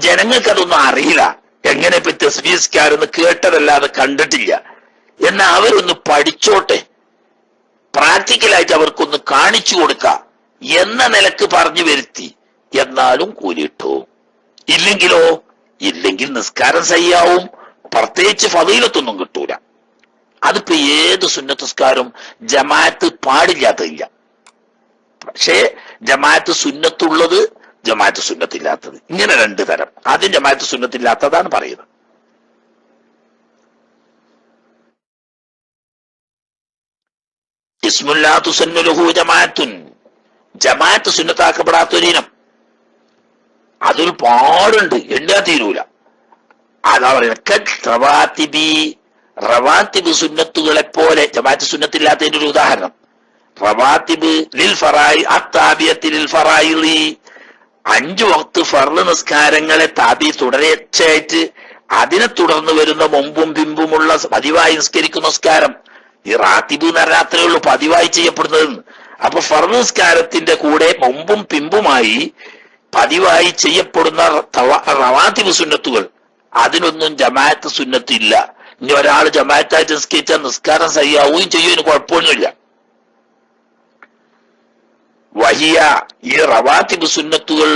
A: ജനങ്ങൾക്ക് അതൊന്നും അറിയില്ല, എങ്ങനെ ഇപ്പൊ തസ്ബീഹ് നിസ്കാരം കേട്ടതല്ലാതെ കണ്ടിട്ടില്ല. എന്നാൽ അവരൊന്ന് പഠിച്ചോട്ടെ, പ്രാക്ടിക്കലായിട്ട് അവർക്കൊന്ന് കാണിച്ചു കൊടുക്കാം എന്ന നിലക്ക് പറഞ്ഞു വരുത്തി, എന്നാലും കൂലിട്ടു. ഇല്ലെങ്കിലോ? ഇല്ലെങ്കിൽ നിസ്കാരം സഹിയാവും, പ്രത്യേകിച്ച് ഫളീലത്തൊന്നും കിട്ടൂല. അതിപ്പോ ഏത് സുന്നത്ത് നിസ്കാരം ജമാഅത്ത് പാടില്ലാത്തതില്ല. പക്ഷേ ജമാഅത്ത് സുന്നത്തുള്ളത്, ജമാഅത്ത് സുന്നത്തില്ലാത്തത്, ഇങ്ങനെ രണ്ട് തരം. ആദ്യം ജമാഅത്ത് സുന്നത്തില്ലാത്തതാണ് പറയുന്നത്. ഇസ്മുല്ലാത്തു സുന്നലുഹു ജമാഅത്തുൻ, ജമാഅത്ത് സുന്നത്താക്കപ്പെടാത്തൊരിനം. അതൊരു പാടുണ്ട്, എണ്ണാ തീരൂല. അതാ പറയുന്നത് റവാത്തിബ് സുന്നത്തുകളെ പോലെ ജമാഅത്ത് സുന്നത്തില്ലാത്തതിന്റെ ഒരു ഉദാഹരണം. റവാത്തിബ് ലിൽ ഫറായി അത്താബിയത്തി ലിൽ ഫറായിളി, 5 വക്ത് ഫർള് നിസ്കാരങ്ങളെ താബി തുടർച്ചയായിട്ട് അതിനെ തുടർന്ന് വരുന്ന മുമ്പും പിമ്പുമുള്ള പതിവായി നിസ്കരിക്കുന്ന നിസ്കാരം. ഈ റാത്തിബ് എന്ന് പറഞ്ഞാൽ അത്രയേ ഉള്ളൂ പതിവായി ചെയ്യപ്പെടുന്നത്. അപ്പൊ ഫർള് നിസ്കാരത്തിന്റെ കൂടെ മുമ്പും പിമ്പുമായി പതിവായി ചെയ്യപ്പെടുന്ന റവാത്തിബ് സുന്നത്തുകൾ, അതിനൊന്നും ജമാഅത്ത് സുന്നത്തില്ല. ഇനി ഒരാൾ ജമാഅത്തായിട്ട് നിസ്കരിച്ചാൽ നിസ്കാരം സഹിയാവുകയും ചെയ്യുന്നതിന് കുഴപ്പമൊന്നുമില്ല. വഹിയ, ഈ റവാത്തിബ് സുന്നത്തുകൾ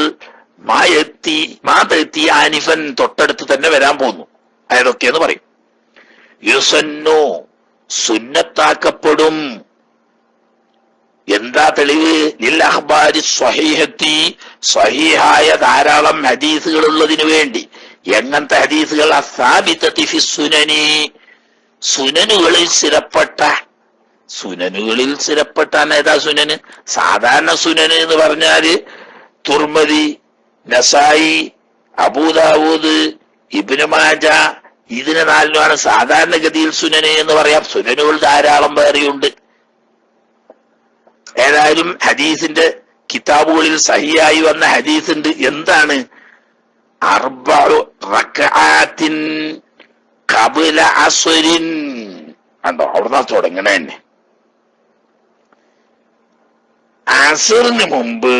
A: മാതെത്തി ആനിഫൻ, തൊട്ടടുത്ത് തന്നെ വരാൻ പോകുന്നു. അതൊക്കെയെന്ന് പറയും. യുസന്നു, സുന്നത്താക്കപ്പെടും. എന്താ തെളിവ്? ലിൽ അഖ്ബാരി സ്വഹീഹത്തി, സ്വഹീഹായ ധാരാളം ഹദീസുകൾ ഉള്ളതിനു വേണ്ടി. എങ്ങനത്തെ ഹദീസുകൾ? അസാബിതത്തി ഫി സുനനി, സുനനുകളിൽ സ്ഥിരപ്പെട്ട. സുനനുകളിൽ സ്ഥിരപ്പെട്ട ഏതാ സുനന്? സാധാരണ സുനന് എന്ന് പറഞ്ഞാല് തുർമദി, നസായി, അബൂദാവൂദ്, ഇബ്നു മാജ, ഇതിന് 4 സാധാരണഗതിയിൽ സുനന് എന്ന് പറയാം. സുനനുകൾ ധാരാളം വേറെയുണ്ട്. ഏതായാലും ഹദീസിന്റെ കിതാബുകളിൽ സഹിയായി വന്ന ഹദീസ് ഉണ്ട്. എന്താണ്? 4 റക്അത്തിൻ ഖബ്ല അസ്റിൻ. കണ്ടോ, അവിടുന്ന് തുടങ്ങണേ തന്നെ. അസറിന് മുമ്പ്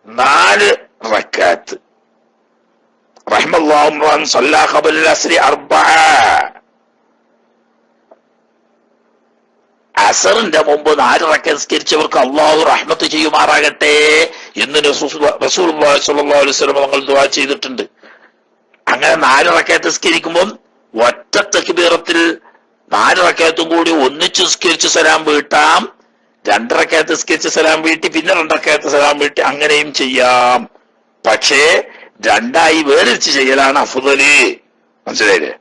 A: 4 റക്അത്ത്. റഹിമല്ലാഹു മൻ സല്ലല്ലാ ഖബ്ല അസ്രി 4. അസറിന്റെ മുമ്പ് 4 റക്അത്ത് നിസ്കരിച്ചവർക്ക് അള്ളാഹു റഹ്മത്ത് ചെയ്യുമാറാകട്ടെ എന്ന് റസൂലുള്ളാഹി സ്വല്ലല്ലാഹു അലൈഹി വസല്ലം തങ്ങൾ ദുആ ചെയ്തിട്ടുണ്ട്. അങ്ങനെ 4 റക്അത്ത് നിസ്കരിക്കുമ്പോൾ ഒറ്റ തക്ബീറത്തിൽ 4 റക്അത്തും കൂടി ഒന്നിച്ചു നിസ്കരിച്ച് സലാം വീട്ടാം. 2 റക്അത്ത് നിസ്കരിച്ച് സലാം വീട്ടി പിന്നെ 2 റക്അത്ത് സലാം വീട്ടി, അങ്ങനെയും ചെയ്യാം. പക്ഷേ 2ആയി വേറിച്ച് ചെയ്യലാണ് അഫ്ളല്. മനസ്സിലായില്ലേ?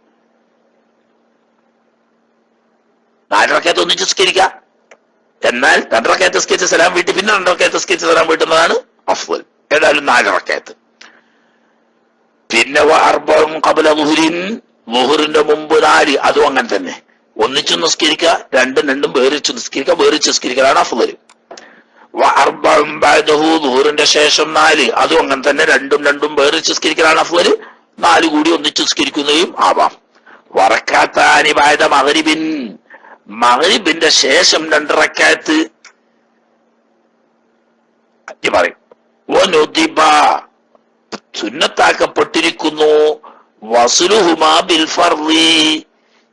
A: 4 റക്അത്ത് ഒന്നിച്ച് നിസ്കരിക്കാം, എന്നാൽ 2 റക്അത്ത് നിസ്കരിച്ച് സലാം വീട്ടി പിന്നെ 2 റക്അത്ത് നിസ്കരിച്ച് സലാം വീട്ടുന്നതാണ് അഫ്ളൽ. ഏതായാലും 4 റക്അത്ത്. പിന്നെ അർബഉൻ ഖബ്ല ളുഹ്രിൻ, ളുഹ്റിന്റെ മുമ്പ് 4, അതും അങ്ങനെ തന്നെ. ഒന്നിച്ചു നിസ്കരിക്കുക, 2 വേറിച്ച് നിസ്കരിക്കുക, വേറിച്ച് നിസ്കരിക്കലാണ് അഫ്ളൽ. അർബഉൻ ബഅദഹു, ളുഹ്റിന്റെ ശേഷം 4, അതും അങ്ങനെ തന്നെ. 2 വേറിച്ച് നിസ്കരിക്കലാണ് അഫ്ളൽ. 4 കൂടി ഒന്നിച്ചു നിസ്കരിക്കുന്നതും ആവാം. വറക്കാത്താനി ബഅദ മഗ്രിബിൻ, മഗ്രിബിന്റെ ശേഷം 2 റക്അത്ത് പറയും. സുന്നത്താക്കപ്പെട്ടിരിക്കുന്നു വസുലുഹുമാ ബിൽ ഫർളി,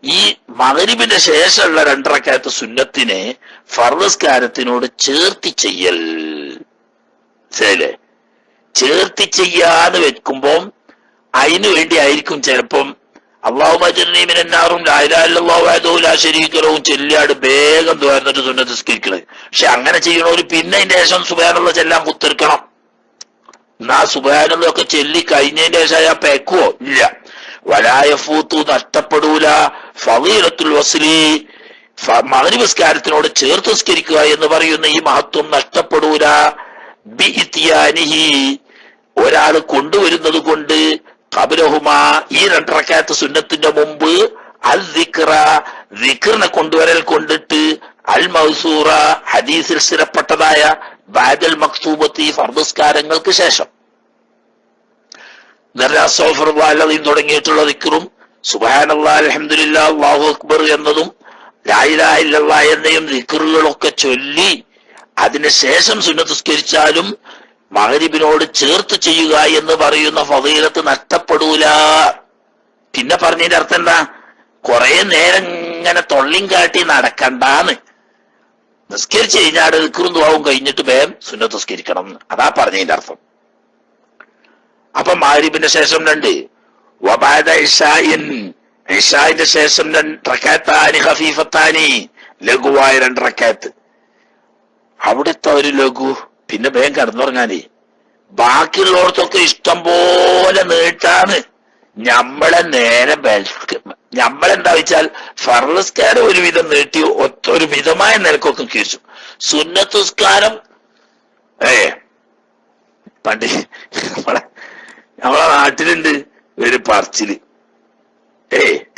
A: ഈ മഗ്രിബിന്റെ ശേഷമുള്ള 2 റക്അത്ത് സുന്നത്തിനെ ഫർള് ചേർത്തി ചെയ്യൽ. ശരിയല്ലേ? ചേർത്തി ചെയ്യാന്ന് വെക്കുമ്പോ അതിനു വേണ്ടി ആയിരിക്കും ചിലപ്പം അല്ലാഹുമ്മ അജ്ർനി മിനന്നാറും ലാ ഇലാഹ ഇല്ലല്ലാഹു വഹ്ദഹു ലാ ശരീക ലഹു ചെല്ലിയാട് വേഗം ദുആർന്നിട്ട് സുന്നത്ത് നിസ്കരിക്കണത്. പക്ഷെ അങ്ങനെ ചെയ്യണോര് പിന്നെ അതിന്റെ ശേഷം സുബ്ഹാനല്ലാഹ് ചെല്ലാൻ കുത്തിരിക്കണം. എന്നാ സുബ്ഹാനല്ലാഹ് ഒക്കെ ചൊല്ലി കഴിഞ്ഞതിന്റെ ശേഷം അയാൾ പേക്കുവോ? ഇല്ല. വലാ യഫൂതു, നഷ്ടപ്പെടൂല. ഫളീലത്തുൽ വസ്ലി, മഗ്രിബ് നിസ്കാരത്തിനോട് ചേർത്ത് നിസ്കരിക്കുക എന്ന് പറയുന്ന ഈ മഹത്വം നഷ്ടപ്പെടൂല. ബി ഇത്യാനിഹി, ഒരാൾ കൊണ്ടുവരുന്നത് കൊണ്ട് ഖബ്ലഹുമാ, ഈ 2 റക്അത്ത് സുന്നത്തിന്റെ മുമ്പ് അൽ ദിക്റിനെ കൊണ്ടുവരൽ കൊണ്ടിട്ട് അൽ മൗസൂറ, ഹദീസിൽ സ്ഥിരപ്പെട്ടതായ ബഅദൽ മക്തൂബത്തി, ഫർദ് നിസ്കാരങ്ങൾക്ക് ശേഷം അസ്തഗ്ഫിറുല്ലാഹ് തുടങ്ങിയിട്ടുള്ള ദിക്റും സുബ്ഹാനല്ലാഹ് അൽഹംദുലില്ലാഹ് അല്ലാഹു അക്ബർ എന്നതും ലാ ഇലാഹ ഇല്ലല്ലാഹ് എന്നയും ദിക്റുകളൊക്കെ ചൊല്ലി അതിനുശേഷം സുന്നത്ത് നിസ്കരിച്ചാലും മഗ്രിബിനോട് ചേർത്ത് ചെയ്യുക എന്ന് പറയുന്ന ഫളീലത്ത് നഷ്ടപ്പെടൂല. പിന്നെ പറഞ്ഞതിന്റെ അർത്ഥം എന്താ? കുറെ നേരം ഇങ്ങനെ തൊള്ളിയും കാട്ടി നടക്കണ്ടാന്ന്. നിസ്കരിച്ചു കഴിഞ്ഞാൽ ദിക്റും ദുആവും കഴിഞ്ഞിട്ട് വേഗം സുന്നത്ത് നിസ്കരിക്കണം. അതാ പറഞ്ഞതിന്റെ അർത്ഥം. അപ്പൊ മഗ്രിബിന്റെ ശേഷം 2, വബഅദ ഇശാഇൻ, ഇശാഇന്റെ ശേഷം 2 റക്അത്താനി ഖഫീഫത്താനി, ലഘുവായ 2 റക്അത്ത്. അവിടുത്തെ ഒരു ലഘു, പിന്നെ വേഗം കിടന്നുറങ്ങാനേ. ബാക്കിയുള്ളവർക്കൊക്കെ ഇഷ്ടം പോലെ നീട്ടാണ്. നമ്മളെന്താ വെച്ചാൽ ഫർള് നിസ്കാരം ഒരുവിധം നീട്ടി ഒരു മിതമായ നിലക്കൊക്കെ കേച്ചു. സുന്നത്ത് നിസ്കാരം പണ്ട് നമ്മളെ നാട്ടിലുണ്ട് ഒരു പറച്ചില്,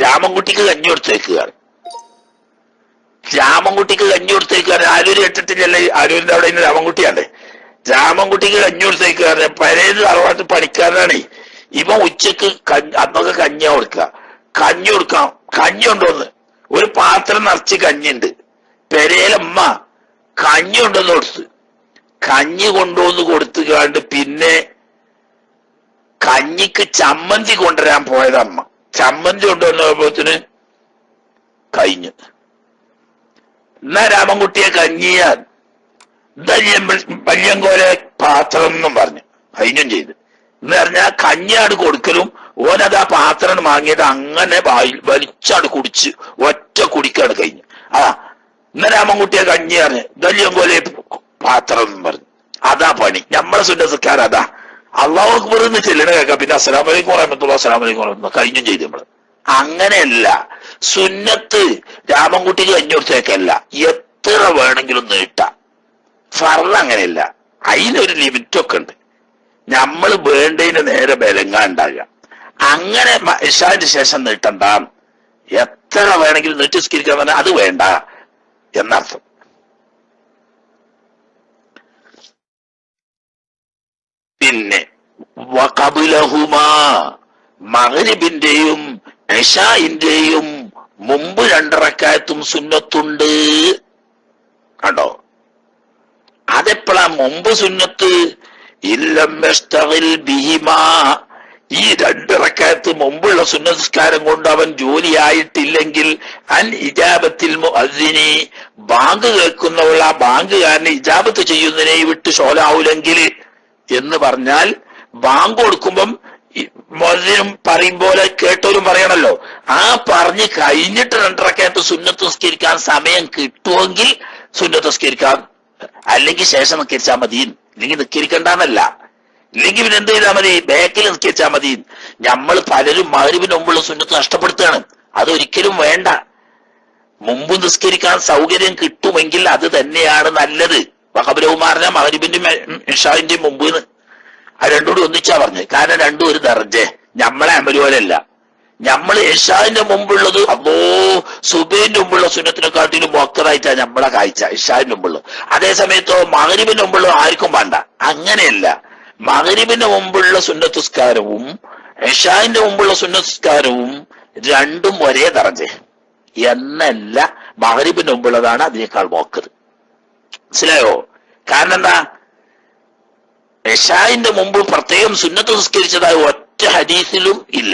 A: രാമൻകുട്ടിക്ക് കഞ്ഞി കൊടുത്തേക്കുകയാണ്. രാമൻകുട്ടിക്ക് കഞ്ഞി കൊടുത്തേക്കാറ്. ആരൂര് കേട്ടിട്ടില്ലല്ലേ? ആരൂരിന്റെ അവിടെ ഇന്ന് രാമൻകുട്ടിയാണ്ടേ. രാമൻകുട്ടിക്ക് കഞ്ഞി കൊടുത്തേക്കാറ്. പഴയത് അറുപത് പണിക്കാരനാണ്. ഇവൻ ഉച്ചക്ക് അന്നൊക്കെ കഞ്ഞിയാ കൊടുക്കുക. കഞ്ഞി കൊടുക്കാം. കഞ്ഞി കൊണ്ടുവന്ന് ഒരു പാത്രം നിറച്ച് കഞ്ഞിണ്ട്. പെരേലമ്മ കഞ്ഞി കൊണ്ടുവന്ന് കൊടുത്ത്, കഞ്ഞി കൊണ്ടുവന്ന് കൊടുത്തുകാണ്ട് പിന്നെ കഞ്ഞിക്ക് ചമ്മന്തി കൊണ്ടുവരാൻ പോയതമ്മ. ചമ്മന്തി കൊണ്ടുവന്നപ്പോത്തിന് കഴിഞ്ഞു. എന്നാ രാമൻകുട്ടിയെ കഞ്ഞിയാ വല്യങ്കോലെ പാത്രം എന്നും പറഞ്ഞു കഴിഞ്ഞും ചെയ്ത്. എന്ന് പറഞ്ഞാൽ കഞ്ഞിയാട് കൊടുക്കലും ഓനത് ആ പാത്രം വാങ്ങിയത് അങ്ങനെ വലിച്ചാട് കുടിച്ച് ഒറ്റ കുടിക്കാട് കഴിഞ്ഞു. ഇന്ന രാമൻകുട്ടിയെ കഞ്ഞി പറഞ്ഞ് വല്യങ്കോലെ പാത്രം എന്നും പറഞ്ഞു. അതാ പണി. നമ്മളെ സുന്നത്തക്കാർ അതാ. അല്ലാഹു അക്ബർ എന്ന് ചെല്ലണ കേൾക്കാം. പിന്നെ അസ്സലാമു അലൈക്കും വറഹ്മത്തുള്ളാഹി അസ്സലാമു അലൈക്കും വറഹ്മത്തുള്ളാഹി കഴിഞ്ഞും ചെയ്തു നമ്മള്. അങ്ങനെയല്ല സുന്നത്ത്. രാമൻകുട്ടിക്ക് കഞ്ഞി കൊടുത്തേക്കല്ല, എത്ര വേണമെങ്കിലും നീട്ടാം. ഫർള് അങ്ങനെയല്ല, അതിനൊരു ലിമിറ്റൊക്കെ ഉണ്ട്. നമ്മൾ വേണ്ടതിന് നേരെ ബലങ്ങാണ്ടാകുക. അങ്ങനെ ഇശാന്റെ ശേഷം നീട്ടണ്ട. എത്ര വേണമെങ്കിലും നീട്ടി നിസ്കരിക്കാൻ പറഞ്ഞാൽ അത് വേണ്ട എന്നർത്ഥം. പിന്നെ വഖബ്ലഹുമാ, മഗ്രിബിന്റെയും ഇശാഇന്റെയും മുമ്പ് 2 റക്അത്തും സുന്നത്തുണ്ട്. കണ്ടോ? അതെപ്പോഴാ മുമ്പ് സുന്നത്ത്? ഇല്ലം യസ്തഗിൽ ബിഹിമാ, ഈ 2 റക്അത്ത് മുമ്പുള്ള സുന്നത്ത് നിസ്കാരം കൊണ്ട് അവൻ ജോലിയായിട്ടില്ലെങ്കിൽ അൻ ഇജാബത്തിൽ മുഅദ്ദിനി, ബാങ്ക് കേൾക്കുന്നവൾ ആ ബാങ്കുകാരനെ ഇജാബത്ത് ചെയ്യുന്നതിനെ വിട്ട് ഷോലാവൂലെങ്കിൽ എന്ന് പറഞ്ഞാൽ, ബാങ്ക് കൊടുക്കുമ്പം മുഅദ്ദിനും പറയും പോലെ കേട്ടവരും പറയണല്ലോ. ആ പറഞ്ഞ് കഴിഞ്ഞിട്ട് 2 റക്അത്ത് സുന്നത്ത് നിസ്കരിക്കാൻ സമയം കിട്ടുമെങ്കിൽ സുന്നത്ത് നിസ്കരിക്കാം. അല്ലെങ്കിൽ ശേഷം നിസ്കരിച്ചാൽ മതി. ഇല്ലെങ്കിൽ നിസ്കരിക്കണ്ടെന്നല്ല. ഇല്ലെങ്കിൽ പിന്നെ എന്ത് ചെയ്താൽ മതി? ബാക്കിൽ നിസ്കരിച്ചാൽ മതി. നമ്മൾ പലരും മഗ്രിബിന് മുമ്പുള്ള സുന്നത്ത് നഷ്ടപ്പെടുത്തുകയാണ്. അതൊരിക്കലും വേണ്ട. മുമ്പ് നിസ്കരിക്കാൻ സൗകര്യം കിട്ടുമെങ്കിൽ അത് തന്നെയാണ് നല്ലത്. വഖബ്ലഹുമാറിന മഗ്രിബിന്റെ ഇശാഇന്റെ മുമ്പ് ആ 2 കൂടി ഒന്നിച്ചാ പറഞ്ഞത്. കാരണം 2 ഒരു ദർജെ. നമ്മളെ അമല് പോലെയല്ല. നമ്മൾ ഇശാഇന്റെ മുമ്പുള്ളത് സുബഹിന്റെ മുമ്പുള്ള സുന്നത്തിനെക്കാട്ടിലും മൊക്കറായിട്ടാണ് നമ്മളെ കാഴ്ച. ഇശാഇന്റെ മുമ്പുള്ളത്. അതേ സമയത്തോ മഗ്രിബിന്റെ മുമ്പുള്ള ആർക്കും വേണ്ട. അങ്ങനെയല്ല. മഗ്രിബിന്റെ മുമ്പുള്ള സുന്നത്തുസ്കാരവും ഇശാഇന്റെ മുമ്പുള്ള സുന്നത്തുസ്കാരവും 2ഉം ഒരേ ദർജ എന്നല്ല. മഗ്രിബിന്റെ മുമ്പുള്ളതാണ് അതിനേക്കാൾ മോക്കത്. മനസ്സിലായോ? കാരണം എന്താ? ഇശാഇന്റെ മുമ്പ് പ്രത്യേകം സുന്നത്ത് നിസ്കരിച്ചതായി ഒറ്റ ഹദീസിലും ഇല്ല.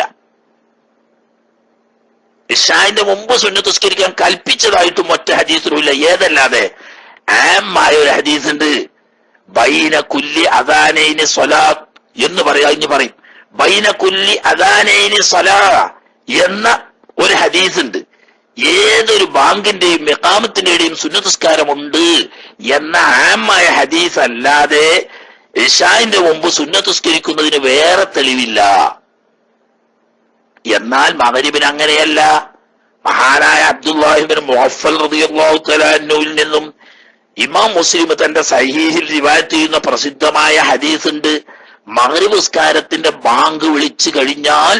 A: ഇശാന്റെ മുമ്പ് സുന്നത്ത് നിസ്കരിക്കാൻ കൽപ്പിച്ചതായിട്ടും ഒറ്റ ഹദീസിലുമില്ല. ഏതല്ലാതെ ആമായ ഒരു ഹദീസ് ഉണ്ട്, ബൈന കുല്ലി അദാനൈനി സ്വലാത്ത് എന്ന് പറയും. ബൈന കുല്ലി അദാനൈനി സ്വലാ എന്ന ഒരു ഹദീസ് ഉണ്ട്. ഏതൊരു ബാങ്കിന്റെയും ഇഖാമത്തിന്റെയും സുന്നത്ത് നിസ്കാരമുണ്ട് എന്ന ആമായ ഹദീസ് അല്ലാതെ ഇശാന്റെ മുമ്പ് സുന്നത്ത് നിസ്കരിക്കുന്നതിന് വേറെ തെളിവില്ല. എന്നാൽ മഗ്രിബിന് അങ്ങനെയല്ല. മഹാനായ അബ്ദുല്ലാഹി ഇബ്നു മുഅഫ്ഫൽ റളിയല്ലാഹു തആല അൻഹുവിൽ നിന്നും ഇമാം മുസ്ലിം തന്റെ സഹീഹിൽ റിവായത്ത് ചെയ്യുന്ന പ്രസിദ്ധമായ ഹദീസ് ഉണ്ട്. മഗ്രിബ് നിസ്കാരത്തിന്റെ ബാങ്ക് വിളിച്ചു കഴിഞ്ഞാൽ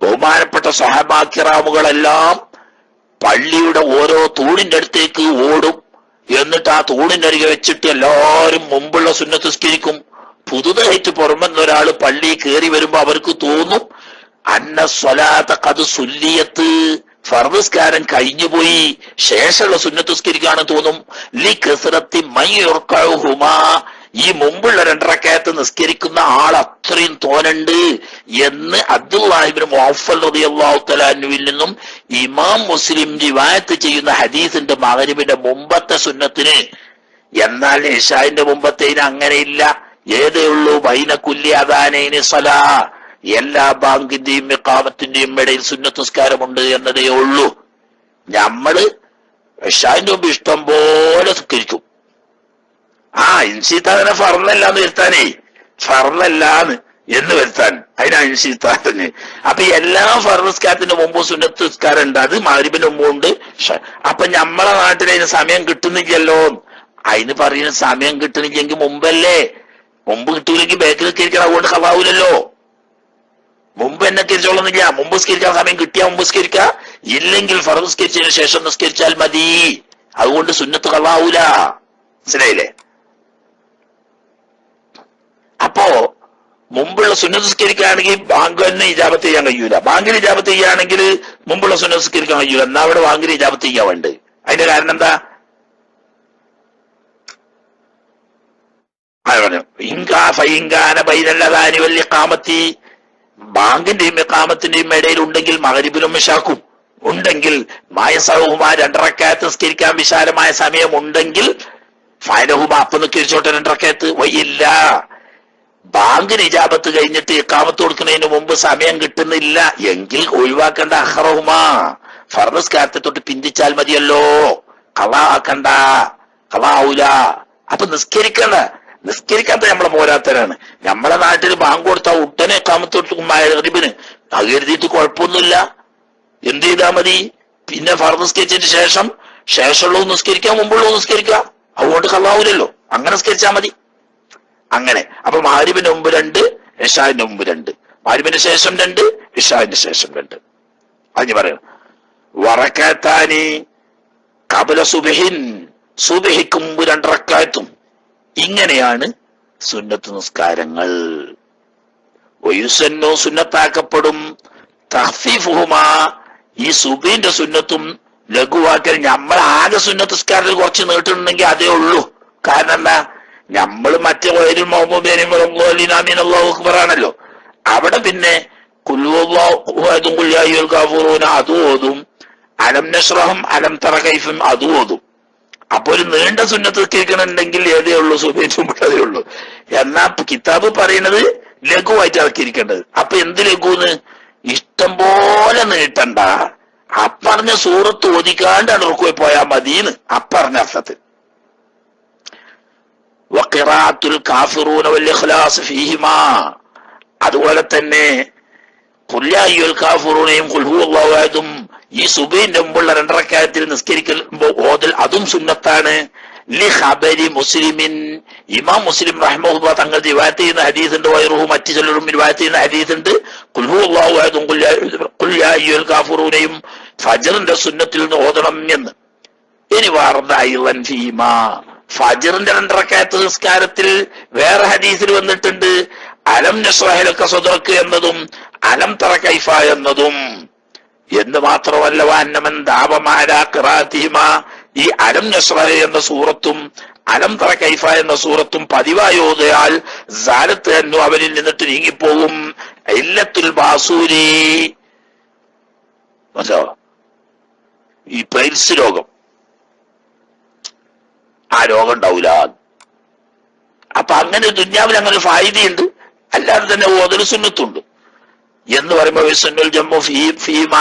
A: ബഹുമാനപ്പെട്ട സ്വഹാബാ കിറാമുകളെല്ലാം പള്ളിയുടെ ഓരോ തൂണിന്റെ അടുത്തേക്ക് ഓടും. എന്നിട്ട് ആ തൂണിന്റെ അരികെ വെച്ചിട്ട് എല്ലാവരും മുമ്പുള്ള സുന്നത്ത് നിസ്കരിക്കും. പുതുതായിട്ട് പുറമെന്ന് ഒരാൾ പള്ളി കയറി വരുമ്പോ അവർക്ക് തോന്നും അന്ന സ്വലാത്ത ഖദ് സുല്ലിയത്ത്, ഫർദ് നിസ്കാരം കഴിഞ്ഞുപോയി, ശേഷമുള്ള സുന്നത്ത് നിസ്കരിക്കാണ് തോന്നും. ലി കസ്റത്തി മയ്യുർകഉഹുമാ, ഈ മുമ്പുള്ള 2 റക്അത്ത് നിസ്കരിക്കുന്ന ആൾ അത്രയും തോന്നുണ്ട് എന്ന് അബ്ദുല്ലാഹി ഇബ്നു മുഅഫ്ഫൽ റളിയല്ലാഹു തആല അൻഹുവിൽ നിന്നും ഇമാം മുസ്ലിം റിവായത്ത് ചെയ്യുന്ന ഹദീസിന്റെ മഗ്രിബിന്റെ മുമ്പത്തെ സുന്നത്തിന്. എന്നാൽ ഇശാന്റെ മുമ്പത്തേന് അങ്ങനെയില്ല. ഏതേ ഉള്ളൂ ബൈന കുല്ലി അദാനൈനി സ്വലാ, എല്ലാ ബാങ്കിന്റെയും ഇഖാമത്തിന്റെയും ഇടയിൽ സുന്നത്ത് നിസ്കാരമുണ്ട് എന്നതേ ഉള്ളൂ. നമ്മള് ഇശാന്റെ മുമ്പ് ഇഷ്ടം പോലെ നിസ്കരിക്കും. ഇൻഷീത്താനെ ഫർളല്ലാന്ന് വരുത്താനേ, ഫർളല്ലാന്ന് എന്ന് വരുത്താൻ അതിനാ ഇൻഷീത്താന്. അപ്പൊ എല്ലാ ഫർദ് നിസ്കാരത്തിന്റെ മുമ്പ് സുന്നത്ത് നിസ്കാരം ഉണ്ട്, അത് മഗ്രിബിന്റെ മുമ്പുണ്ട്. അപ്പൊ നമ്മളെ നാട്ടിൽ അതിന് സമയം കിട്ടുന്നില്ലല്ലോ. അതിന് പറയുന്ന സമയം കിട്ടണില്ലെങ്കിൽ മുമ്പല്ലേ, മുമ്പ് കിട്ടൂലെങ്കിൽ ബാക്കിൽ നിസ്കരിക്കണം. അതുകൊണ്ട് ഖളാവൂലല്ലോ. മുമ്പ് എന്നെ നിസ്കരിച്ചോളുന്നില്ല. മുമ്പ് നിസ്കരിക്കാൻ സമയം കിട്ടിയാൽ മുമ്പ് നിസ്കരിക്കുക, ഇല്ലെങ്കിൽ ഫർദ് നിസ്കരിച്ചതിന് ശേഷം നിസ്കരിച്ചാൽ മതി. അതുകൊണ്ട് സുന്നത്ത് ഖളാവൂല. മനസ്സിലായില്ലേ? അപ്പോ മുമ്പുള്ള സുന്നത്ത് നിസ്കരിക്കുകയാണെങ്കിൽ ബാങ്ക് തന്നെ ഇജാബത്ത് ചെയ്യാൻ കഴിയൂല. ബാങ്കിൽ ഇജാബത്ത് ചെയ്യുകയാണെങ്കിൽ മുമ്പുള്ള സുന്നത്ത് നിസ്കരിക്കാൻ കഴിയൂല. എന്നാ അവിടെ ബാങ്കിൽ ഇജാബത്ത് ചെയ്യാൻ വേണ്ട. അതിന്റെ കാരണം എന്താ? ബാങ്കിന്റെയും ഇഖാമത്തിന്റെയും ഇടയിൽ ഉണ്ടെങ്കിൽ മഗ്രിബിലും ഇശാക്കും ഉണ്ടെങ്കിൽ മായസഹുമാ 2 റക്അത്ത് നിസ്കരിക്കാൻ വിശാലമായ സമയം ഉണ്ടെങ്കിൽ ഫൈനഹുമാ അപ്പൊ നിസ്കരിച്ചോട്ടെ 2 റക്അത്ത്. വയ്യില്ല, ബാങ്കിന് ഇജാബത്ത് കഴിഞ്ഞിട്ട് ഇഖാമത്ത് കൊടുക്കുന്നതിന് മുമ്പ് സമയം കിട്ടുന്നില്ല എങ്കിൽ ഒഴിവാക്കണ്ട. അഹ്റഹുമാ, ഫർദ് നിസ്കാരത്തെ തൊട്ട് പിന്തിച്ചാൽ മതിയല്ലോ, ഖളാ ആക്കണ്ട, ഖളാ ആവൂല. അപ്പൊ നിസ്കരിക്കാത്ത നമ്മളെ പോരാത്തരാണ്. നമ്മളെ നാട്ടിൽ ബാങ്ക് കൊടുത്താൽ ഉടനെ ഇഖാമത്ത് കൊടുക്കും മഗ്രിബിന്. അത് എഴുതിയിട്ട് കുഴപ്പമൊന്നുമില്ല, എന്ത് ചെയ്താൽ മതി. പിന്നെ ഫർദ് നിസ്കരിച്ചതിന് ശേഷമുള്ളത് നിസ്കരിക്കാം, മുമ്പുള്ളത് നിസ്കരിക്കാം. അതുകൊണ്ട് ഖളാ ആവൂലല്ലോ. അങ്ങനെ നിസ്കരിച്ചാൽ മതി. അങ്ങനെ അപ്പൊ മഗ്രിബിന്റെ മുമ്പ് 2, ഇശാന്റെ മുമ്പ് 2, മഗ്രിബിന്റെ ശേഷം 2, ഇശാന്റെ ശേഷം 2. അതിന് പറയണം വറക്കാത്താനി ഖബല സുബ്ഹിൻ, സുബ്ഹിക്ക് മുമ്പ് 2 റക്അത്തും. ഇങ്ങനെയാണ് സുന്നത്ത് നിസ്കാരങ്ങൾ. വയുസന്നു, സുന്നത്താക്കപ്പെടും. തഖ്ഫീഫുഹുമാ, ഈ സുബ്ഹിന്റെ സുന്നത്തും ലഘുവാക്കൽ. നമ്മൾ ആകെ സുന്നത്ത് നിസ്കാരത്തിൽ കുറച്ച് നീട്ടുന്നുണ്ടെങ്കിൽ അതേ ഉള്ളൂ. കാരണം എന്താ? നമ്മൾ മറ്റേ ആണല്ലോ. അവിടെ പിന്നെ അതും ഓതും, അലം നശ്റഹും അലം തറ കൈഫും അതും ഓതും. അപ്പൊ ഒരു നീണ്ട സുന്നത്ത് കേൾക്കണമെങ്കിൽ ഏതേ ഉള്ളൂ, സുബൈറ്റുമ്പോഴതേ ഉള്ളൂ. എന്നാ കിതാബ് പറയുന്നത് ലഘുവായിട്ട് ഇറക്കിയിരിക്കേണ്ടത്. അപ്പൊ എന്ത് ലഘുന്ന്? ഇഷ്ടം പോലെ നീട്ടണ്ട, അപ്പറഞ്ഞ സൂറത്ത് ഓതിക്കാണ്ട് അടർക്കുപോയി പോയാൽ മതിന്ന് അപ്പറഞ്ഞ അർത്ഥത്തിൽ. വഖിറാഅത്തുൽ കാഫിറൂന വൽ ഇഖ്ലാസ് ഫീഹിമാ, അതുപോലെ തന്നെ ഖുൽ യാ അയ്യുൽ കാഫിറൂനയും ഖുൽ ഹുവല്ലാഹു അഹദും ഈ സുബഹിന്റെ മുമ്പുള്ള 2 റക്അത്തിൽ നിസ്കരിക്കുമ്പോൾ ഓതൽ അതും സുന്നത്താണ്. ലി ഖബരി മുസ്ലിമിൻ, ഇമാം മുസ്ലിം റഹ്മഹുല്ലാഹ് തങ്ങൾ റിവായത്ത് ചെയ്യുന്ന ഹദീസ് ഉണ്ട്. വൈറുഹു, മറ്റു ചിലരും റിവായത്ത് ചെയ്യുന്ന ഹദീസ് ഉണ്ട്. ഖുൽ ഹുവല്ലാഹു അഹദും ഖുൽ യാ അയ്യുൽ കാഫിറൂനയും ഫജ്റിന്റെ സുന്നത്തിൽ നിന്ന് ഓതണം എന്ന്. ഇനി വാർദ അയ്ളൻ ഫീമാ, ഫജ്റിന്റെ 2 റക്അത്ത് നിസ്കാരത്തിൽ വേറെ ഹദീസിൽ വന്നിട്ടുണ്ട് അലം നശ്റഹ് ലക സദ്റക എന്നതും അലം തറ കൈഫ എന്നതും. എന്ന് മാത്രമല്ല വഅന്നമൻ ദാബമാല ഖിറാഅതിഹിമാ, ഈ അലം നശ്റഹ് എന്ന സൂറത്തും അലം തറ കൈഫ എന്ന സൂറത്തും പതിവായി ഓതിയാൽ സാലത്ത് എന്നു അവനിൽ നിന്നിട്ട് നീങ്ങിപ്പോകും. ഇല്ലത്തുൽ ബാസൂരി, ഈ പൈൽസ് രോഗം, ആ രോഗം ഉണ്ടാവില്ല. അപ്പൊ അങ്ങനെ ദുന്യാവിൽ അങ്ങനെ ഒരു ഫായിദയുണ്ട്, അല്ലാതെ തന്നെ ഓതൽ സുന്നത്തുണ്ട് എന്ന് പറയുമ്പോൾ സുന്നുൽ ജമ്മു ഫീമ,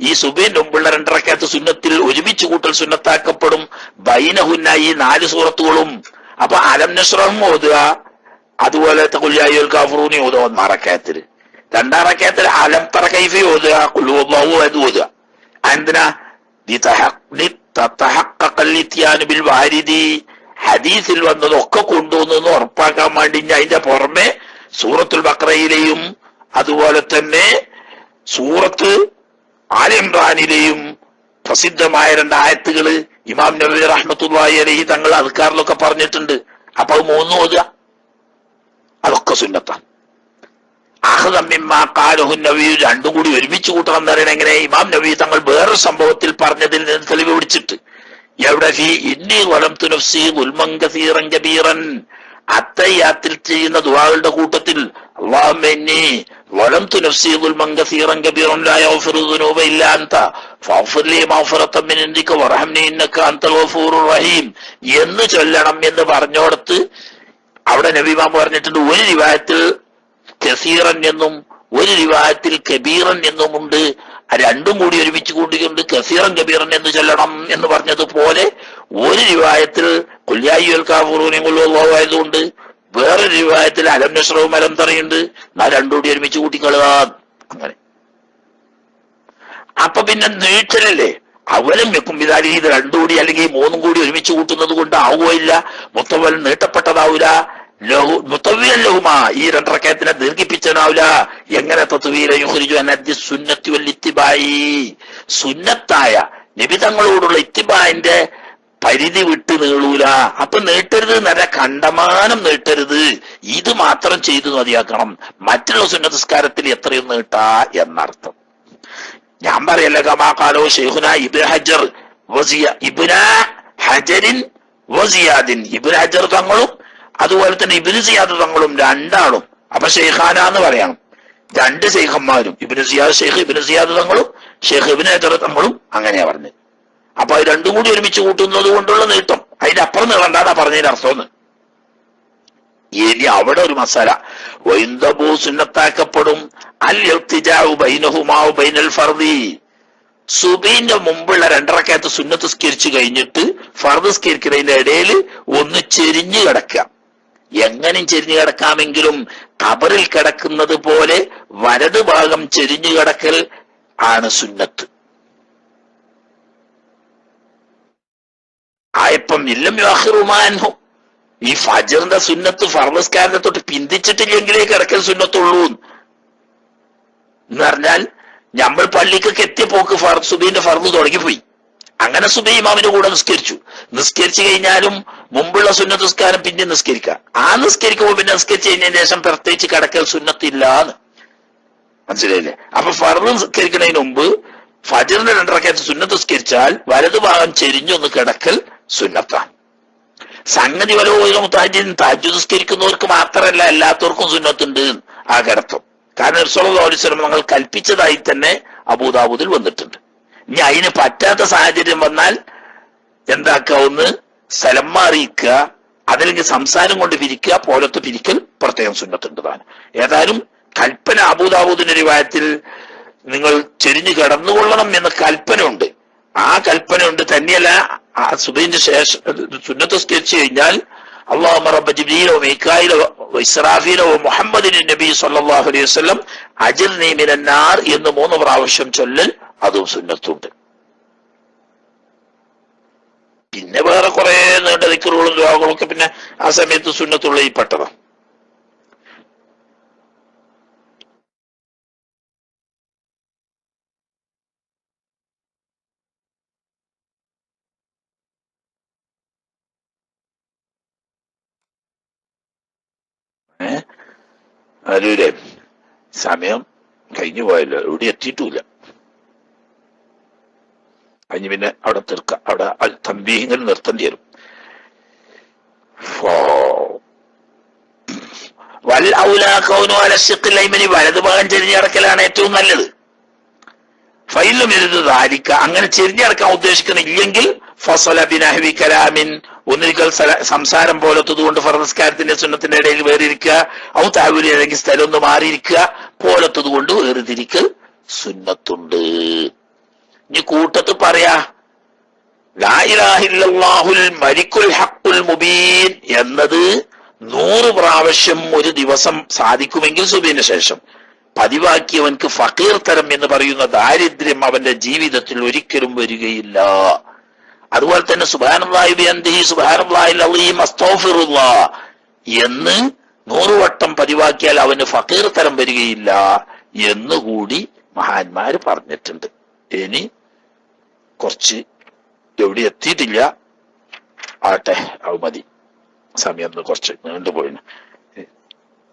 A: ഈ സുബൈന്റെ മുമ്പുള്ള 2 റക്അത്ത് സുന്നത്തിൽ ഒരുമിച്ച് കൂട്ടൽ സുന്നത്താക്കപ്പെടും. ബൈനഹുന്ന, ഈ 4 സൂറത്തുകളും. അപ്പൊ അലം നശ്റഹും ഓതുക, അതുപോലെ ഖുൽ യാ അയ്യുൽ കാഫിറൂൻ ഓതുക 1 റക്അത്തിൽ. 2 റക്അത്തിൽ അലം തറ കൈഫ ഓതുക, ഖുൽ ഹുവല്ലാഹു അഹദ് ഓതുക. എന്തിനാ? ബിൽ വാരിദി, ഹദീസിൽ വന്നതൊക്കെ കൊണ്ടുവന്നു ഉറപ്പാക്കാൻ വേണ്ടി. അതിന്റെ പുറമെ സൂറത്തുൽ ബഖറയിലെയും അതുപോലെ തന്നെ സൂറത്ത് ആല ഇംറാനിലെയും പ്രസിദ്ധമായ 2 ആയത്തുകള് ഇമാം നബവി റഹ്മത്തുള്ളാഹി അലൈഹി തങ്ങൾ അദ്കാറിലൊക്കെ പറഞ്ഞിട്ടുണ്ട്. അപ്പൊ അത് 3 ഓതുക, അതൊക്കെ സുന്നത്താണ്. നബി 2 കൂടി ഒരുമിച്ച് കൂട്ടണം എന്ന് പറയുന്നത് എങ്ങനെ? ഇമാം നബി തങ്ങൾ വേറൊരു സംഭവത്തിൽ പറഞ്ഞതിൽ നിന്ന് തെളിവ് പിടിച്ചിട്ട്, എവിടെ ഇന്നി വലംതു നഫ്സി ദുൽമൻ കസീറൻ കബീറൻ, അത്തയ്യാത്തിൽ ചെയ്യുന്ന ദുആകളുടെ കൂട്ടത്തിൽ അല്ലാഹുമ്മ ഇന്നി വലംതു നഫ്സി ദുൽമൻ കസീറൻ കബീറൻ ലാ യഗ്ഫിറു ദുനൂബ ഇല്ലാ അൻത ഫഗ്ഫിർ ലി മഗ്ഫിറതൻ മിൻ ഇൻദിക വർഹംനി ഇന്നക അൻതൽ ഗഫൂറുർ റഹീം എന്ന് ചൊല്ലണം എന്ന് പറഞ്ഞോടത്ത് അവിടെ നബി ഇമാം പറഞ്ഞിട്ടുണ്ട്, ഒരു റിവായത്തിൽ കസീറൻ എന്നും ഒരു റിവായത്തിൽ കബീറൻ എന്നുമുണ്ട്. 2 കൂടി ഒരുമിച്ച് കൂട്ടിക്കൊണ്ട് കസീറൻ കബീറൻ എന്ന് ചൊല്ലണം എന്ന് പറഞ്ഞതുപോലെ ഒരു റിവായത്തിൽ ഖുൽ യാ അയ്യുൽ കാഫിറൂൻ ഖുൽ ഹുവല്ലാഹു അഹദ് ഉണ്ട്, വേറൊരു റിവായത്തിൽ അലം നശ്റഹു അലം തറയുണ്ട്. 2 കൂടി ഒരുമിച്ച് കൂട്ടിക്കളക. അങ്ങനെ അപ്പൊ പിന്നെ നീട്ടലല്ലേ? അവലം വെക്കും വിധാലി, ഇത് 2 കൂടി അല്ലെങ്കിൽ 3 കൂടി ഒരുമിച്ച് കൂട്ടുന്നത് കൊണ്ട് ആവുകയില്ല, മുത്തവൽ നീട്ടപ്പെട്ടതാവൂല. മുത്തവ്വിയൻ ലഹുമാ, ഈ 2 റക്അത്തിനെ ദീർഘിപ്പിച്ചനാവില്ല. എങ്ങനെ? തത്വീല യുഖ്രിജു അൻ അദ്ദി സുന്നത്തി വൽ ഇത്തിബായി, സുന്നത്തായ നബി തങ്ങളോടുള്ള ഇത്തിബായിന്റെ പരിധി വിട്ട് നീളൂല. അപ്പൊ നീട്ടരുത് എന്നല്ല, കണ്ടമാനം നീട്ടരുത്, ഇത് മാത്രം ചെയ്തു മതിയാക്കണം. മറ്റുള്ള സുന്നതസ്കാരത്തിൽ എത്രയും നീട്ടാ എന്നർത്ഥം. ഞാൻ പറയല്ല, കമാ ഖാലോ ശൈഖുനാ ഇബ്നു ഹജർ ഇബ്നു ഹജറിൻ വസിയാദിൻ, ഇബ്നു ഹജർ തങ്ങളും അതുപോലെ തന്നെ ഇബ്നു സിയാദ് തങ്ങളും 2 ആളും. അപ്പൊ ഷെയ്ഖാന എന്ന് പറയണം, 2 ശൈഖന്മാരും, ഇബ്നു സിയാദ് ഷെയ്ഖ് ഇബ്നു സിയാദ് തങ്ങളും ഷെയ്ഖ് ഇബ്നു ഹജർ തങ്ങളും അങ്ങനെയാ പറഞ്ഞത്. അപ്പൊ അത് 2 കൂടി ഒരുമിച്ച് കൂട്ടുന്നത് കൊണ്ടുള്ള നീട്ടം, അതിന്റെ അപ്പുറം നീളണ്ടാന്നാ പറഞ്ഞതിന്റെ അർത്ഥം. ഇനി അവിടെ ഒരു മസാല, വൈന്ദബു സുന്നത്താക്കപ്പെടും അൽ ഇൽതിജാഉ ബൈനഹുമാ ബൈനൽ ഫർദി, സുബൈന്റെ മുമ്പുള്ള 2 റക്അത്ത് സുന്നത്ത് സ്കരിച്ചു കഴിഞ്ഞിട്ട് ഫർദ് സ്കരിക്കുന്നതിന്റെ ഇടയിൽ ഒന്ന് ചെരിഞ്ഞു കിടക്കുക. എങ്ങനെ ചെരിഞ്ഞു കിടക്കാമെങ്കിലും ഖബറിൽ കിടക്കുന്നത് പോലെ വലത് ഭാഗം ചെരിഞ്ഞു കിടക്കൽ ആണ് സുന്നത്ത്. ആയപ്പം ഇല്ലം യുഅഖിറുമാൻഹു, ഈ ഫജ്റിന്റെ സുന്നത്ത് ഫർദസ്കാരത്തെ തൊട്ട് പിന്തിച്ചിട്ടില്ലെങ്കിലേ കിടക്കൽ സുന്നത്തുള്ളൂ എന്ന് പറഞ്ഞാൽ, നമ്മൾ പള്ളിക്കൊക്കെ എത്തിയപ്പോക്ക് സുബൈന്റെ ഫർദ് തുടങ്ങിപ്പോയി. അങ്ങനെ സുബൈ ഇമാമിന്റെ കൂടെ നിസ്കരിച്ചു കഴിഞ്ഞാലും മുമ്പുള്ള സുന്നത്ത് നിസ്കാരം പിന്നെ നിസ്കരിക്കാം. ആ നിസ്കരിക്കുമ്പോൾ പിന്നെ നിസ്കരിച്ചു കഴിഞ്ഞതിന് ശേഷം പ്രത്യേകിച്ച് കിടക്കൽ സുന്നത്തില്ലാന്ന് മനസ്സിലായില്ലേ? അപ്പൊ ഫർദ് നിസ്കരിക്കുന്നതിന് മുമ്പ് ഫജ്റിന്റെ 2 റക്അത്ത് സുന്നത്ത് നിസ്കരിച്ചാൽ വലതു ഭാഗം ചെരിഞ്ഞൊന്ന് കിടക്കൽ സുന്നത്താണ്. സംഗതി തഹജ്ജുദ് നിസ്കരിക്കുന്നവർക്ക് മാത്രമല്ല, എല്ലാത്തവർക്കും സുന്നത്തുണ്ട് ആ കിടത്തം. കാരണം റസൂലുള്ളാഹി സ്വല്ലല്ലാഹു അലൈഹി വസല്ലം തങ്ങൾ കൽപ്പിച്ചതായി തന്നെ അബൂദാവൂദിൽ വന്നിട്ടുണ്ട്. ഇനി അതിന് പറ്റാത്ത സാഹചര്യം വന്നാൽ എന്താക്കാവുന്ന സ്ഥലം മാറിയിക്കുക, അതല്ലെങ്കിൽ സംസാരം കൊണ്ട് പിരിക്കുക, പോലത്തെ പിരിക്കൽ പ്രത്യേകം സുന്നത്തുണ്ട് താൻ. ഏതായാലും കൽപ്പന അബൂദാവൂദിന്റെ റിവായത്തിൽ നിങ്ങൾ ചെരിഞ്ഞു കിടന്നുകൊള്ളണം എന്ന കൽപ്പന ഉണ്ട്. ആ കൽപ്പന ഉണ്ട് തന്നെയല്ല, ആ സുബൈന്റെ ശേഷം സുന്നത്ത് സ്കരിച്ചു കഴിഞ്ഞാൽ അല്ലാഹുമ്മ റബ്ബ ജിബ്രീല വ മീകായില വ ഇസ്രാഫീല വ മുഹമ്മദിൻ നബി സല്ലല്ലാഹു അലൈഹി വസല്ലം അജിർനി മിനൻ നാർ എന്ന് 3 പ്രാവശ്യം ചൊല്ലൽ അതും സുന്നത്തുണ്ട്. പിന്നെ വേറെ കുറെ നീണ്ട ദിക്റുകളും ദുആകളൊക്കെ പിന്നെ ആ സമയത്ത് സുന്നത്തുള്ള ഈ പെട്ടതാണ്. അരൂരെ സമയം കഴിഞ്ഞു പോയല്ലോ, എവിടെ എത്തിയിട്ടില്ല. കഴിഞ്ഞ് പിന്നെ അവിടെ തീർക്കാം, അവിടെ തമ്പീഹിങ്ങൾ നിർത്തേണ്ടി വരും. വലത് ഭാഗം ചെരിഞ്ഞ് കിടക്കലാണ് ഏറ്റവും നല്ലത്. ഫൈലും എഴുതു ധാരിക്ക, അങ്ങനെ ചെരിഞ്ഞടക്കാൻ ഉദ്ദേശിക്കുന്നില്ലെങ്കിൽ ഫസല ബിനഹ്വി കലാമിൻ, ഒന്നിരിക്കൽ സംസാരം പോലത്തതുകൊണ്ട് ഫർദസ്കാരത്തിന്റെ സുന്നത്തിന്റെ ഇടയിൽ വേറിയിരിക്കുക, ഔ താവൂരി അല്ലെങ്കിൽ സ്ഥലം ഒന്ന് മാറിയിരിക്കുക പോലത്തതുകൊണ്ട് വേറിതിരിക്കൽ സുന്നത്തുണ്ട്. ഇനി കൂട്ടത്ത് പറയാ ലാ ഇലാഹ ഇല്ലല്ലാഹുൽ മലിക്കുൽ ഹഖുൽ മുബീൻ എന്നത് 100 പ്രാവശ്യം ഒരു ദിവസം സാധിക്കുമെങ്കിൽ സുബഹിന് ശേഷം പതിവാക്കിയവൻക്ക് ഫഖീർ തരം എന്ന് പറയുന്ന ദാരിദ്ര്യം അവന്റെ ജീവിതത്തിൽ ഒരിക്കലും വരികയില്ല. അതുപോലെ തന്നെ സുബ്ഹാനല്ലാഹി ബിഹംദിഹി സുബ്ഹാനല്ലാഹിൽ അളീം അസ്തഗ്ഫിറുല്ലാഹ് എന്ന് 100 വട്ടം പതിവാക്കിയാൽ അവന് ഫഖീർ തരം വരികയില്ല എന്നുകൂടി മഹാന്മാര് പറഞ്ഞിട്ടുണ്ട്. ഇനി കുറച്ച് എവിടെ എത്തിയിട്ടില്ല, ആട്ടെ അത് മതി, സമയം കുറച്ച് നീണ്ടുപോയിന്.